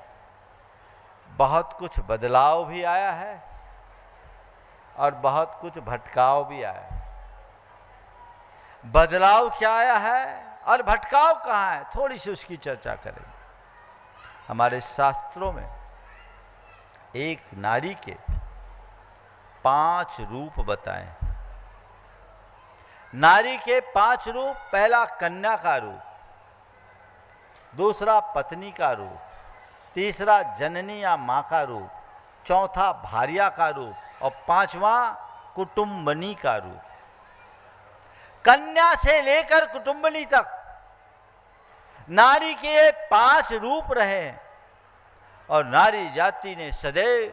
बहुत कुछ बदलाव भी आया है और बहुत कुछ भटकाव भी आया है। बदलाव क्या आया है और भटकाव कहाँ है, थोड़ी सी उसकी चर्चा करेंगे। हमारे शास्त्रों में एक नारी के 5 रूप बताए। नारी के 5 रूप, पहला कन्या का रूप, दूसरा पत्नी का रूप, तीसरा जननी या माँ का रूप, चौथा भार्या का रूप और 5वां कुटुंबनी का रूप। कन्या से लेकर कुटुंबनी तक नारी के 5 रूप रहे और नारी जाति ने सदैव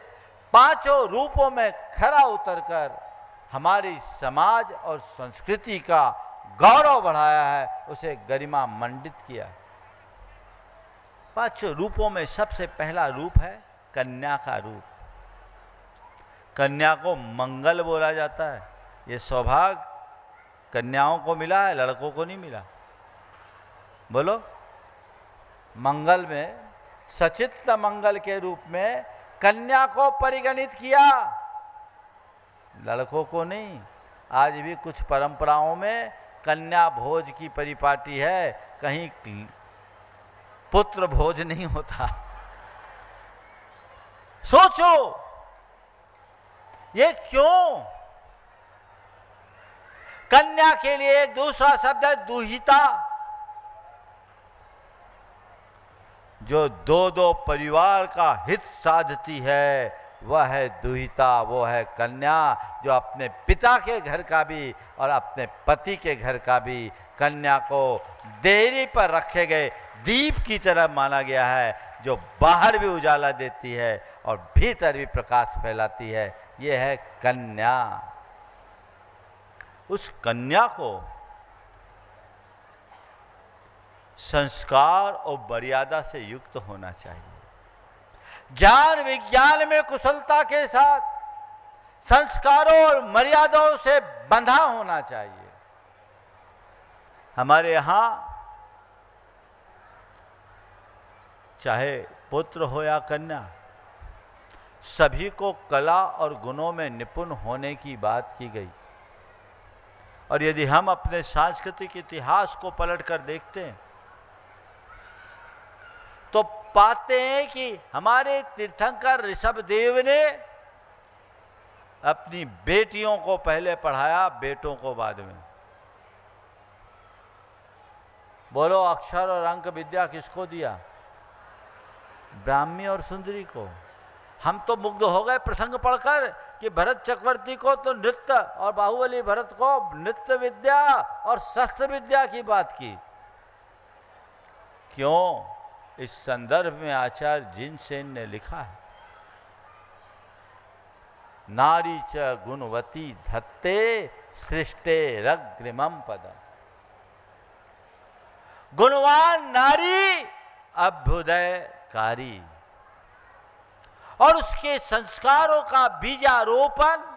5 रूपों में खरा उतरकर हमारी समाज और संस्कृति का गौरव बढ़ाया है, उसे गरिमा मंडित किया। 5 रूपों में सबसे पहला रूप है कन्या का रूप। कन्या को मंगल बोला जाता है। ये सौभाग्य कन्याओं को मिला है, लड़कों को नहीं मिला। बोलो, मंगल में सचित्त मंगल के रूप में कन्या को परिगणित किया, लड़कों को नहीं। आज भी कुछ परंपराओं में कन्या भोज की परिपाटी है, कहीं पुत्र भोज नहीं होता। सोचो ये क्यों? कन्या के लिए एक दूसरा शब्द है दुहिता। जो दो परिवार का हित साधती है वह है दुहिता, वो है कन्या, जो अपने पिता के घर का भी और अपने पति के घर का भी कन्या को देहरी पर रखे गए दीप की तरह माना गया है, जो बाहर भी उजाला देती है और भीतर भी प्रकाश फैलाती है। ये है कन्या। उस कन्या को संस्कार और मर्यादा से युक्त होना चाहिए। ज्ञान विज्ञान में कुशलता के साथ संस्कारों और मर्यादाओं से बंधा होना चाहिए। हमारे यहाँ चाहे पुत्र हो या कन्या, सभी को कला और गुणों में निपुण होने की बात की गई। और यदि हम अपने सांस्कृतिक इतिहास को पलटकर देखते हैं तो पाते हैं कि हमारे तीर्थंकर ऋषभदेव ने अपनी बेटियों को पहले पढ़ाया, बेटों को बाद में। बोलो, अक्षर और अंक विद्या किसको दिया? ब्राह्मी और सुंदरी को। हम तो मुग्ध हो गए प्रसंग पढ़कर कि भरत चक्रवर्ती को तो नृत्य और बाहुबली भरत को नृत्य विद्या और शस्त्र विद्या की बात की। क्यों? इस संदर्भ में आचार्य जिनसेन ने लिखा है, नारी च गुणवती धत्ते सृष्टे रग्रिमं पदम। गुणवान नारी अभ्युदयकारी, और उसके संस्कारों का बीजारोपण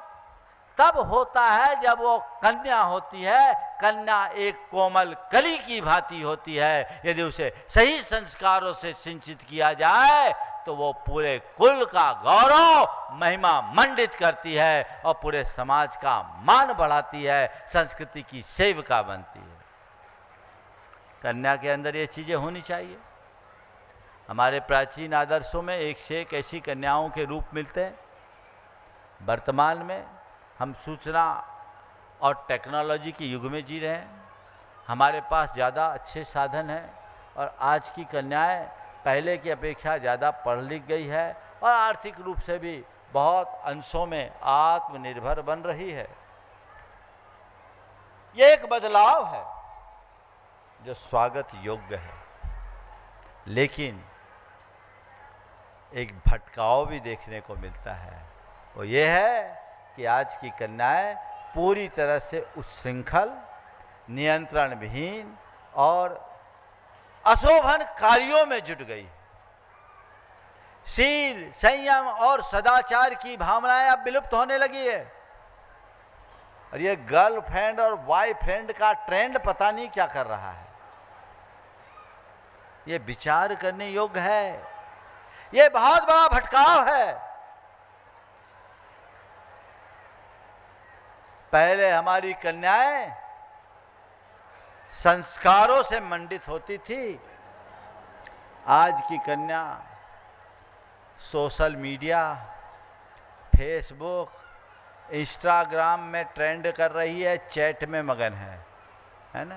तब होता है जब वो कन्या होती है। कन्या एक कोमल कली की भांति होती है। यदि उसे सही संस्कारों से सिंचित किया जाए तो वो पूरे कुल का गौरव महिमा मंडित करती है और पूरे समाज का मान बढ़ाती है, संस्कृति की सेविका बनती है। कन्या के अंदर ये चीजें होनी चाहिए। हमारे प्राचीन आदर्शों में एक से एक ऐसी कन्याओं के रूप मिलते हैं। वर्तमान में हम सूचना और टेक्नोलॉजी के युग में जी रहे हैं। हमारे पास ज़्यादा अच्छे साधन हैं और आज की कन्याएं पहले की अपेक्षा ज़्यादा पढ़ लिख गई है और आर्थिक रूप से भी बहुत अंशों में आत्मनिर्भर बन रही है। ये एक बदलाव है जो स्वागत योग्य है, लेकिन एक भटकाव भी देखने को मिलता है। वो ये है कि आज की कन्याएं पूरी तरह से उच्छृंखल, नियंत्रण विहीन और अशोभन कार्यों में जुट गई। शील, संयम और सदाचार की भावनाएं अब विलुप्त होने लगी है और ये गर्लफ्रेंड और बॉयफ्रेंड का ट्रेंड पता नहीं क्या कर रहा है। ये विचार करने योग्य है। ये बहुत बड़ा भटकाव है। पहले हमारी कन्याएं संस्कारों से मंडित होती थी। आज की कन्या सोशल मीडिया, फेसबुक, इंस्टाग्राम में ट्रेंड कर रही है, चैट में मगन है ना।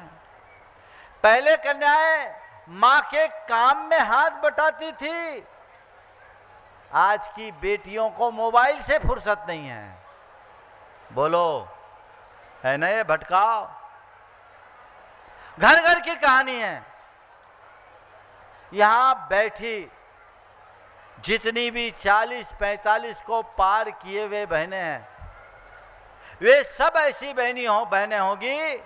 पहले कन्याएं माँ के काम में हाथ बटाती थी। आज की बेटियों को मोबाइल से फुर्सत नहीं है। बोलो, है ना ये भटकाव? घर घर की कहानी है। यहां बैठी जितनी भी 40-45 को पार किए हुए बहनें हैं, वे सब ऐसी बहनें होंगी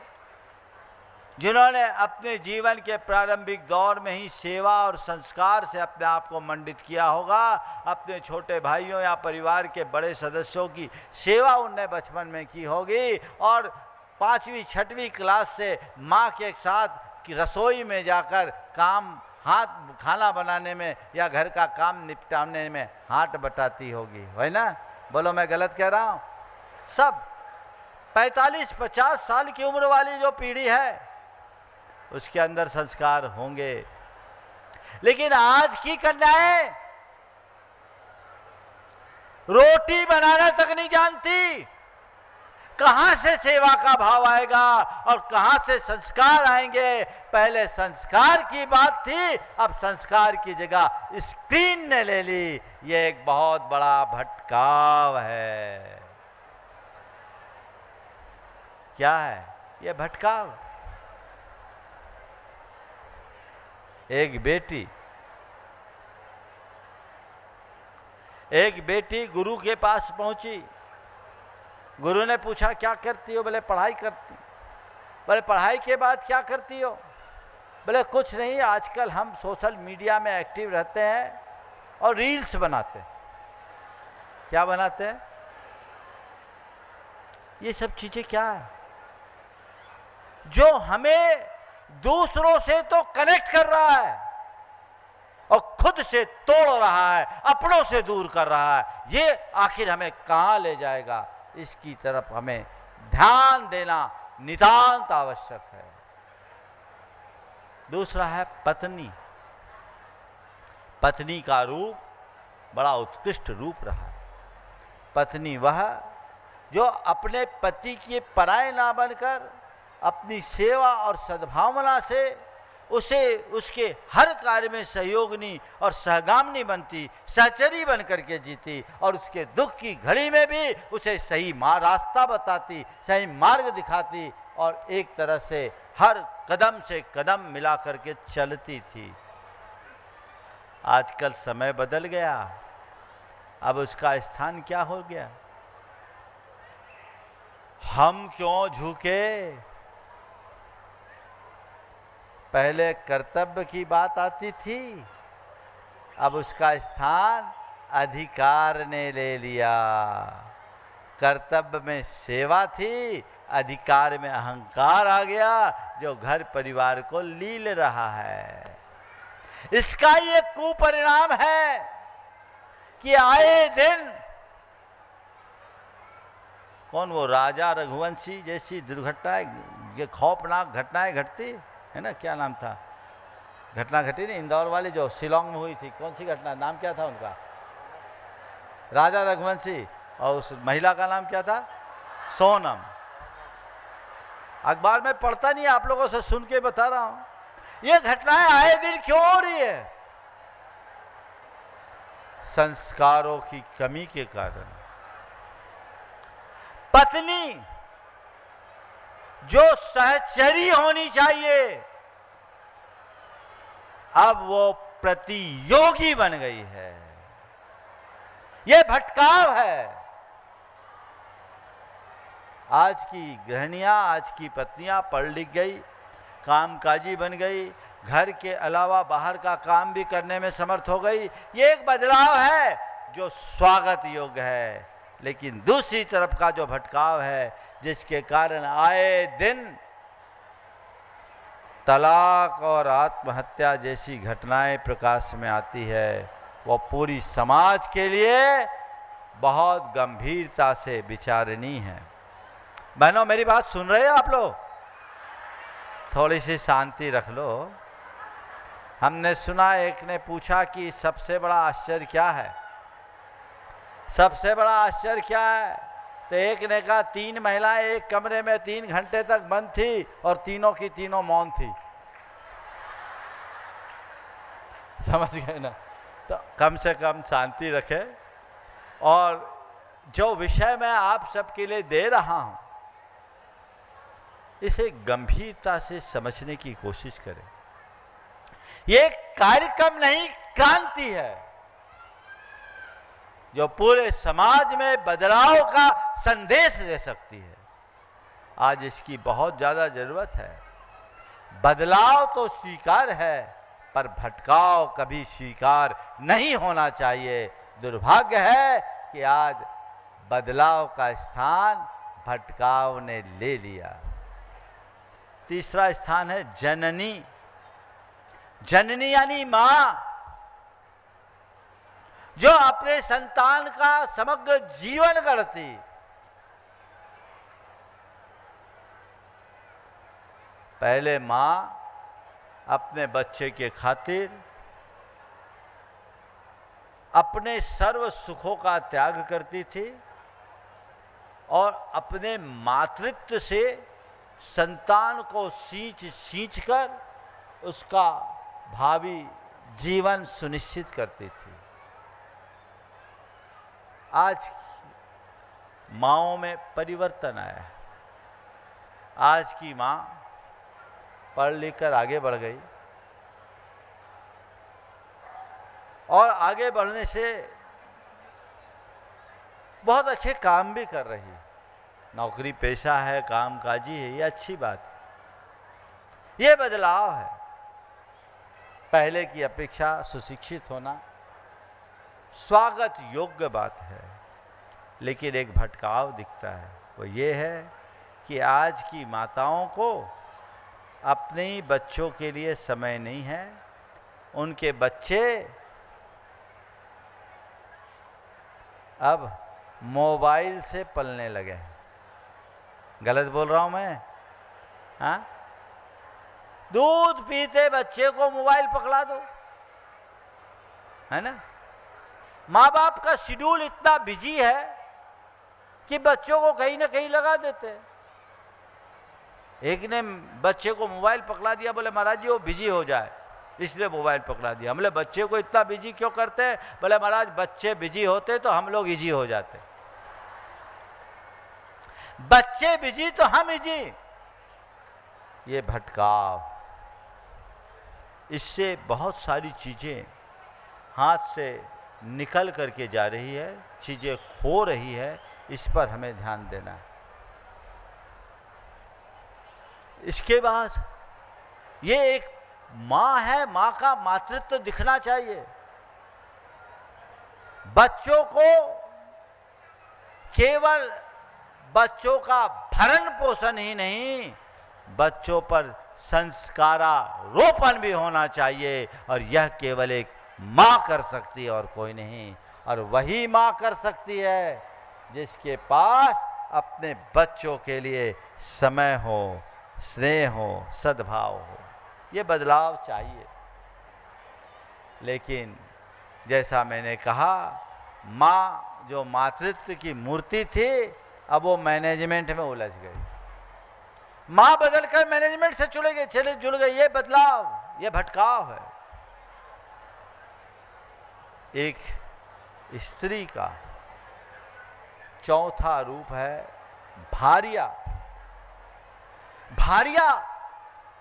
जिन्होंने अपने जीवन के प्रारंभिक दौर में ही सेवा और संस्कार से अपने आप को मंडित किया होगा। अपने छोटे भाइयों या परिवार के बड़े सदस्यों की सेवा उनने बचपन में की होगी और 5वीं 6वीं क्लास से माँ के साथ की रसोई में जाकर खाना बनाने में या घर का काम निपटाने में हाथ बटाती होगी, है ना? बोलो, मैं गलत कह रहा हूँ? सब 45-50 साल की उम्र वाली जो पीढ़ी है उसके अंदर संस्कार होंगे, लेकिन आज की कन्याएं रोटी बनाना तक नहीं जानती। कहां से सेवा का भाव आएगा और कहां से संस्कार आएंगे? पहले संस्कार की बात थी, अब संस्कार की जगह स्क्रीन ने ले ली। ये एक बहुत बड़ा भटकाव है। क्या है ये भटकाव? एक बेटी गुरु के पास पहुंची। गुरु ने पूछा, क्या करती हो? बोले, पढ़ाई करती। बोले, पढ़ाई के बाद क्या करती हो? बोले, कुछ नहीं, आजकल हम सोशल मीडिया में एक्टिव रहते हैं और रील्स बनाते हैं। क्या बनाते हैं? ये सब चीजें क्या है जो हमें दूसरों से तो कनेक्ट कर रहा है और खुद से तोड़ रहा है, अपनों से दूर कर रहा है। ये आखिर हमें कहां ले जाएगा? इसकी तरफ हमें ध्यान देना नितांत आवश्यक है। दूसरा है पत्नी। पत्नी का रूप बड़ा उत्कृष्ट रूप रहा है। पत्नी वह जो अपने पति के पराये ना बनकर अपनी सेवा और सद्भावना से उसे उसके हर कार्य में सहयोगिनी और सहगामिनी बनती, सहचरी बन करके जीती और उसके दुख की घड़ी में भी उसे सही रास्ता बताती, सही मार्ग दिखाती और एक तरह से हर कदम से कदम मिला करके चलती थी। आजकल समय बदल गया, अब उसका स्थान क्या हो गया? हम क्यों झुके? पहले कर्तव्य की बात आती थी, अब उसका स्थान अधिकार ने ले लिया। कर्तव्य में सेवा थी, अधिकार में अहंकार आ गया जो घर परिवार को लील रहा है। इसका ये कुपरिणाम है कि आए दिन कौन वो राजा रघुवंशी जैसी दुर्घटनाएं, ये खौफनाक घटनाएं घटती है ना। क्या नाम था? घटना घटी नहीं इंदौर वाली जो शिलोंग में हुई थी, कौन सी घटना? नाम क्या था उनका? राजा रघुवंशी। और उस महिला का नाम क्या था? सोनम। अखबार में पढ़ता नहीं, आप लोगों से सुन के बता रहा हूं। ये घटनाएं आए दिन क्यों हो रही है? संस्कारों की कमी के कारण। पत्नी जो सहचरी होनी चाहिए, अब वो प्रतियोगी बन गई है। यह भटकाव है। आज की गृहणियां, आज की पत्नियां पढ़ लिख गई, कामकाजी बन गई, घर के अलावा बाहर का काम भी करने में समर्थ हो गई। ये एक बदलाव है जो स्वागत योग्य है। लेकिन दूसरी तरफ का जो भटकाव है, जिसके कारण आए दिन तलाक और आत्महत्या जैसी घटनाएं प्रकाश में आती है, वो पूरी समाज के लिए बहुत गंभीरता से विचारणीय है। बहनों, मेरी बात सुन रहे हो आप लोग? थोड़ी सी शांति रख लो। हमने सुना, एक ने पूछा कि सबसे बड़ा आश्चर्य क्या है? सबसे बड़ा आश्चर्य क्या है? तो एक ने कहा 3 महिलाएं एक कमरे में 3 घंटे तक बंद थी और तीनों की तीनों मौन थी। समझ गए ना? तो कम से कम शांति रखें और जो विषय मैं आप सबके लिए दे रहा हूं, इसे गंभीरता से समझने की कोशिश करें। ये कार्यक्रम नहीं, क्रांति है जो पूरे समाज में बदलाव का संदेश दे सकती है। आज इसकी बहुत ज्यादा जरूरत है। बदलाव तो स्वीकार है, पर भटकाव कभी स्वीकार नहीं होना चाहिए। दुर्भाग्य है कि आज बदलाव का स्थान भटकाव ने ले लिया। तीसरा स्थान है जननी। जननी यानी मां, जो अपने संतान का समग्र जीवन गढ़ती। पहले मां अपने बच्चे के खातिर अपने सर्व सुखों का त्याग करती थी और अपने मातृत्व से संतान को सींच कर उसका भावी जीवन सुनिश्चित करती थी। आज माँओं में परिवर्तन आया है। आज की माँ पढ़ लिख कर आगे बढ़ गई और आगे बढ़ने से बहुत अच्छे काम भी कर रही है। नौकरी पेशा है, कामकाजी है, ये अच्छी बात है। ये बदलाव है। पहले की अपेक्षा सुशिक्षित होना स्वागत योग्य बात है। लेकिन एक भटकाव दिखता है, वो ये है कि आज की माताओं को अपने ही बच्चों के लिए समय नहीं है। उनके बच्चे अब मोबाइल से पलने लगे हैं। गलत बोल रहा हूं मैं? हाँ, दूध पीते बच्चे को मोबाइल पकड़ा दो, है ना? माँ बाप का शेड्यूल इतना बिजी है कि बच्चों को कहीं ना कहीं लगा देते हैं। एक ने बच्चे को मोबाइल पकड़ा दिया, बोले महाराज जी वो बिजी हो जाए, इसलिए मोबाइल पकड़ा दिया। हमने बच्चे को इतना बिजी क्यों करते हैं? बोले महाराज बच्चे बिजी होते तो हम लोग इजी हो जाते। बच्चे बिजी तो हम इजी। ये भटकाव, इससे बहुत सारी चीजें हाथ से निकल करके जा रही है, चीजें खो रही है। इस पर हमें ध्यान देना है। इसके बाद ये एक मां है, मां का मातृत्व दिखना चाहिए। बच्चों को केवल बच्चों का भरण पोषण ही नहीं, बच्चों पर संस्कारारोपण भी होना चाहिए और यह केवल एक मां कर सकती है और कोई नहीं। और वही मां कर सकती है जिसके पास अपने बच्चों के लिए समय हो, स्नेह हो, सद्भाव हो। ये बदलाव चाहिए। लेकिन जैसा मैंने कहा, माँ जो मातृत्व की मूर्ति थी, अब वो मैनेजमेंट में उलझ गई। माँ बदलकर मैनेजमेंट से चले जुड़ गई। ये बदलाव, ये भटकाव है। एक स्त्री का चौथा रूप है भार्या। भार्या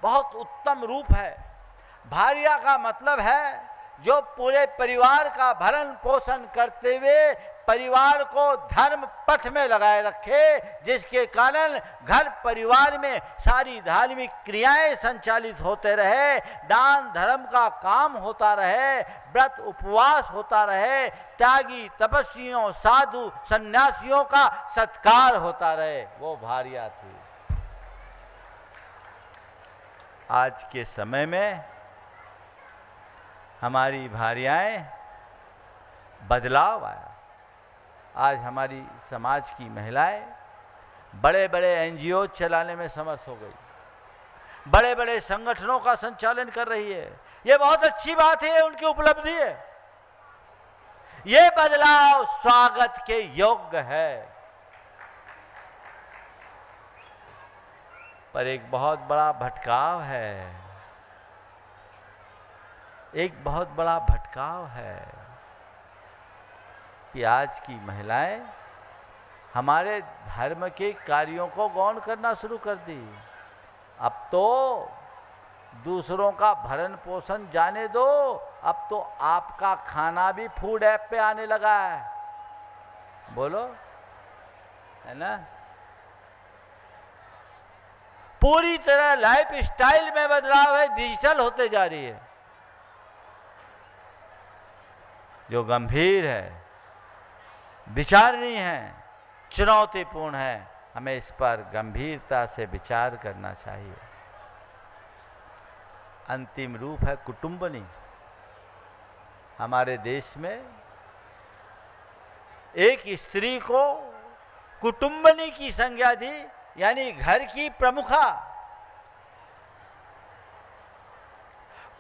बहुत उत्तम रूप है। भार्या का मतलब है जो पूरे परिवार का भरण पोषण करते हुए परिवार को धर्म पथ में लगाए रखे, जिसके कारण घर परिवार में सारी धार्मिक क्रियाएं संचालित होते रहे, दान धर्म का काम होता रहे, व्रत उपवास होता रहे, त्यागी तपस्वियों साधु सन्यासियों का सत्कार होता रहे। वो भार्या थी। आज के समय में हमारी भार्याएं बदलाव आया। आज हमारी समाज की महिलाएं बड़े बड़े एनजीओ चलाने में समर्थ हो गई, बड़े बड़े संगठनों का संचालन कर रही है। ये बहुत अच्छी बात है, उनकी उपलब्धि है। ये बदलाव स्वागत के योग्य है। पर एक बहुत बड़ा भटकाव है, एक बहुत बड़ा भटकाव है कि आज की महिलाएं हमारे धर्म के कार्यों को गौण करना शुरू कर दी। अब तो दूसरों का भरण पोषण जाने दो, अब तो आपका खाना भी फूड ऐप पे आने लगा है। बोलो, है ना? पूरी तरह लाइफ स्टाइल में बदलाव है, डिजिटल होते जा रही है। जो गंभीर है, विचारणीय है, चुनौतीपूर्ण है। हमें इस पर गंभीरता से विचार करना चाहिए। अंतिम रूप है कुटुंबनी। हमारे देश में एक स्त्री को कुटुंबनी की संज्ञा दी, यानी घर की प्रमुखा।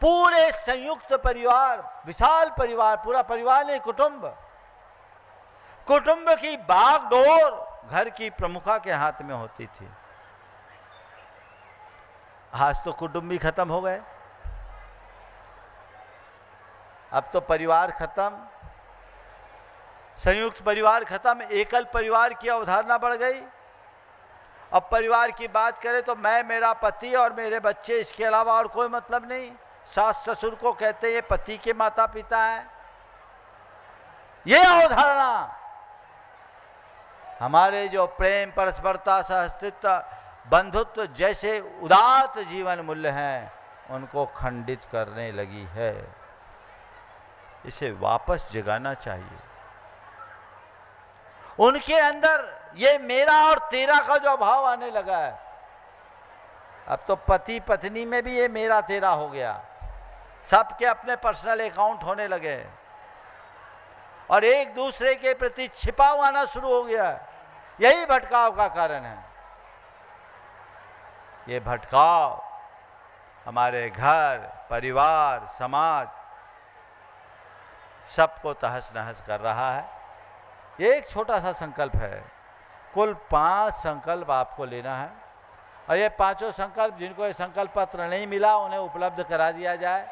पूरे संयुक्त परिवार, विशाल परिवार, पूरा परिवार नहीं, कुटुंब की बागडोर घर की प्रमुखा के हाथ में होती थी। आज तो कुटुंब भी खत्म हो गए। अब तो परिवार खत्म, संयुक्त परिवार खत्म, एकल परिवार की अवधारणा बढ़ गई। अब परिवार की बात करें तो मैं, मेरा पति और मेरे बच्चे, इसके अलावा और कोई मतलब नहीं। सास ससुर को कहते हैं ये पति के माता पिता हैं। ये अवधारणा हमारे जो प्रेम, परस्परता, सहअस्तित्व, बंधुत्व जैसे उदात्त जीवन मूल्य हैं, उनको खंडित करने लगी है। इसे वापस जगाना चाहिए। उनके अंदर ये मेरा और तेरा का जो भाव आने लगा है। अब तो पति पत्नी में भी ये मेरा तेरा हो गया। सबके अपने पर्सनल अकाउंट होने लगे और एक दूसरे के प्रति छिपाव आना शुरू हो गया। यही भटकाव का कारण है। ये भटकाव हमारे घर, परिवार, समाज सबको तहस नहस कर रहा है। ये एक छोटा सा संकल्प है। कुल 5 संकल्प आपको लेना है और ये 5 संकल्प, जिनको ये संकल्प पत्र नहीं मिला उन्हें उपलब्ध करा दिया जाए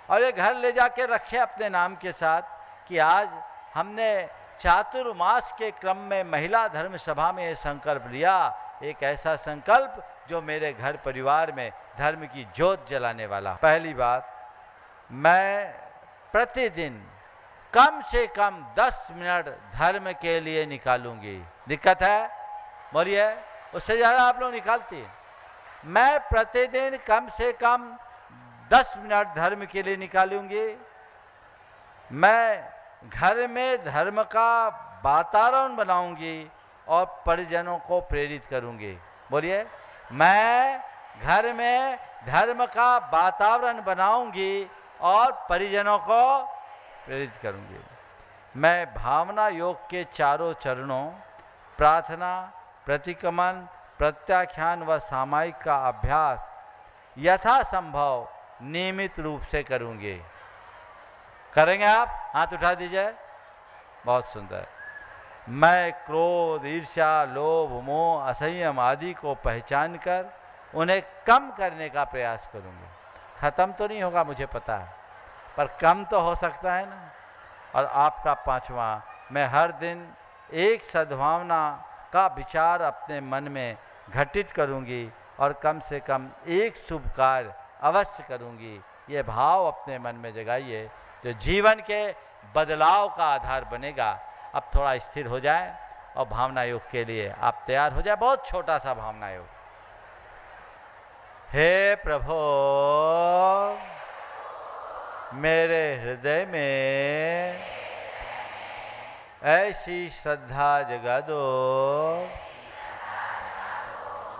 और ये घर ले जाके रखे अपने नाम के साथ कि आज हमने चातुर्मास के क्रम में महिला धर्म सभा में ये संकल्प लिया। एक ऐसा संकल्प जो मेरे घर परिवार में धर्म की ज्योत जलाने वाला। पहली बात, मैं प्रतिदिन कम से कम 10 मिनट धर्म के लिए निकालूंगी। दिक्कत है? बोलिए, उससे ज़्यादा आप लोग निकालती हैं। मैं प्रतिदिन कम से कम 10 मिनट धर्म के लिए निकालूंगी। मैं घर में धर्म का वातावरण बनाऊंगी और परिजनों को प्रेरित करूंगी। बोलिए, मैं घर में धर्म का वातावरण बनाऊंगी और परिजनों को प्रेरित करूंगी। मैं भावना योग के चारों चरणों प्रार्थना, प्रतिक्रमण, प्रत्याख्यान व सामायिक का अभ्यास यथासंभव नियमित रूप से करूंगी। करेंगे आप? हाथ उठा दीजिए। बहुत सुंदर। मैं क्रोध, ईर्ष्या, लोभ, मोह, असंयम आदि को पहचान कर उन्हें कम करने का प्रयास करूंगी। खत्म तो नहीं होगा मुझे पता है, पर कम तो हो सकता है ना। और आपका पांचवा, मैं हर दिन एक सद्भावना का विचार अपने मन में घटित करूंगी और कम से कम एक शुभ कार्य अवश्य करूंगी। ये भाव अपने मन में जगाइए जो जीवन के बदलाव का आधार बनेगा। अब थोड़ा स्थिर हो जाए और भावना योग के लिए आप तैयार हो जाए। बहुत छोटा सा भावना योग। हे प्रभु, मेरे हृदय में ऐसी श्रद्धा जगा दो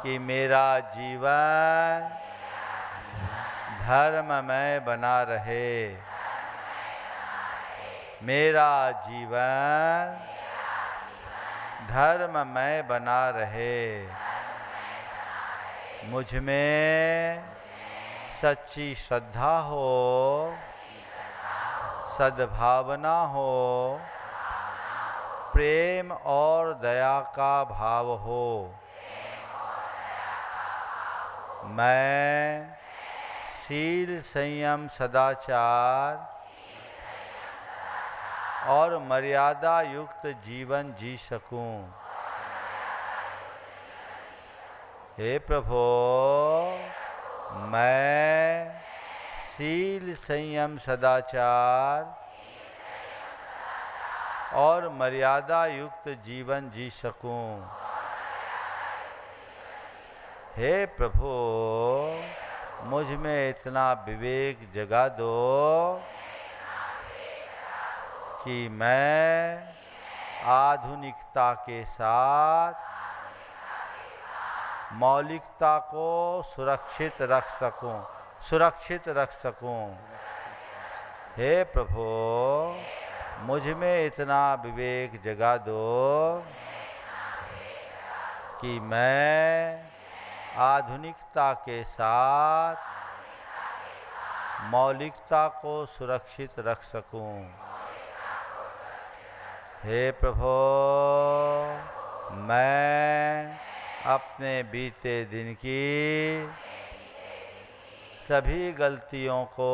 कि मेरा जीवन धर्ममय बना रहे। मेरा जीवन धर्ममय बना रहे। मुझ में सच्ची श्रद्धा हो, सद्भावना हो, प्रेम और दया का भाव हो। मैं शील, संयम, सदाचार और मर्यादा युक्त जीवन जी सकूं। हे प्रभु, मैं शील, संयम, सदाचार और मर्यादा युक्त जीवन जी सकूं। हे प्रभु, मुझ में इतना विवेक जगा दो कि मैं आधुनिकता के साथ मौलिकता को सुरक्षित रख सकूं। हे प्रभु, मुझ में इतना विवेक जगा दो कि मैं आधुनिकता के साथ मौलिकता को सुरक्षित रख सकूं। हे प्रभु, मैं अपने बीते दिन की सभी गलतियों को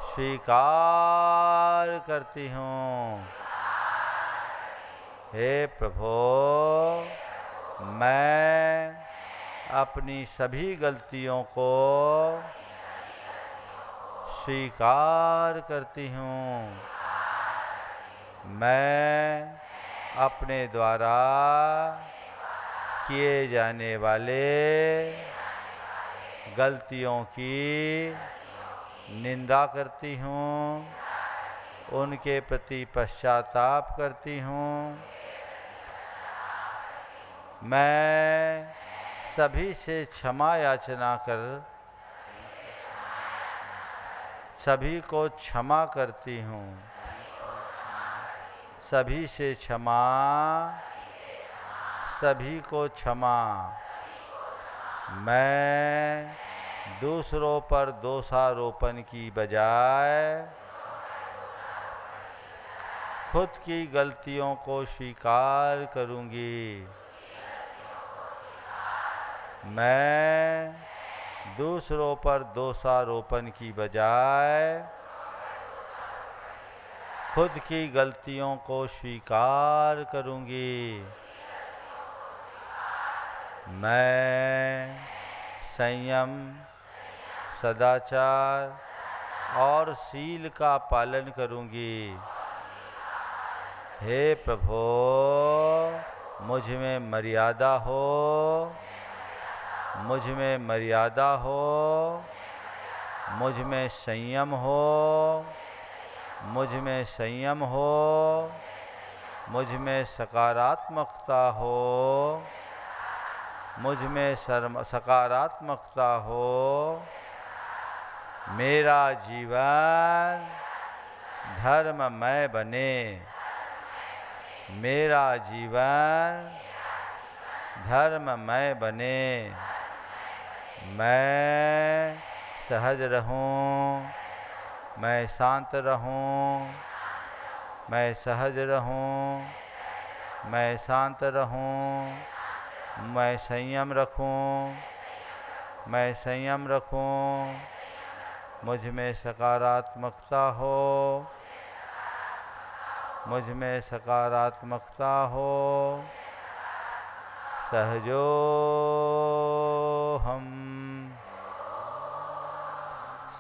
स्वीकार करती हूँ। हे प्रभु, मैं अपनी सभी गलतियों को स्वीकार करती हूँ। मैं अपने द्वारा किए जाने वाले गलतियों की निंदा करती हूँ, उनके प्रति पश्चाताप करती हूँ। मैं सभी से क्षमा याचना कर सभी को क्षमा करती हूँ। सभी से क्षमा, सभी को क्षमा। मैं दूसरों पर दोषारोपण की बजाय खुद की गलतियों को स्वीकार करूंगी। मैं दूसरों पर दोषारोपण की बजाय खुद की गलतियों को स्वीकार करूंगी। मैं संयम, सदाचार और शील का पालन करूंगी। हे प्रभु, मुझ में मर्यादा हो, मुझ में मर्यादा हो, मुझ में संयम हो, मुझ में संयम हो, मुझ में सकारात्मकता हो, मुझ में सकारात्मकता हो। मेरा जीवन धर्ममय बने। मेरा जीवन धर्ममय बने। मैं सहज रहूं, मैं शांत रहूं, मैं सहज रहूं, मैं शांत रहूं, मैं संयम रखूं, मैं संयम रखूं, मुझ में सकारात्मकता हो, मुझ में सकारात्मकता हो। सहजो हम,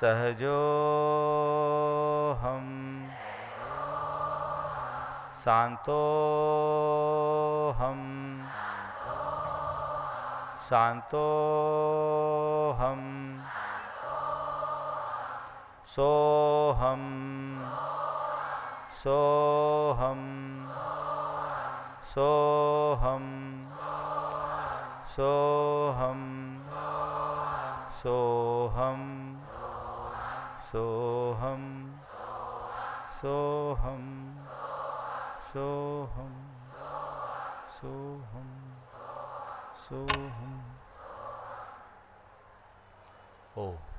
सहजो हम, शांतो हम, शांतो हम, सोहम, सोहम, सोहम, सोहम, सोहम, सोहम, सोहम, सोहम, सोहम, सोहम। ओ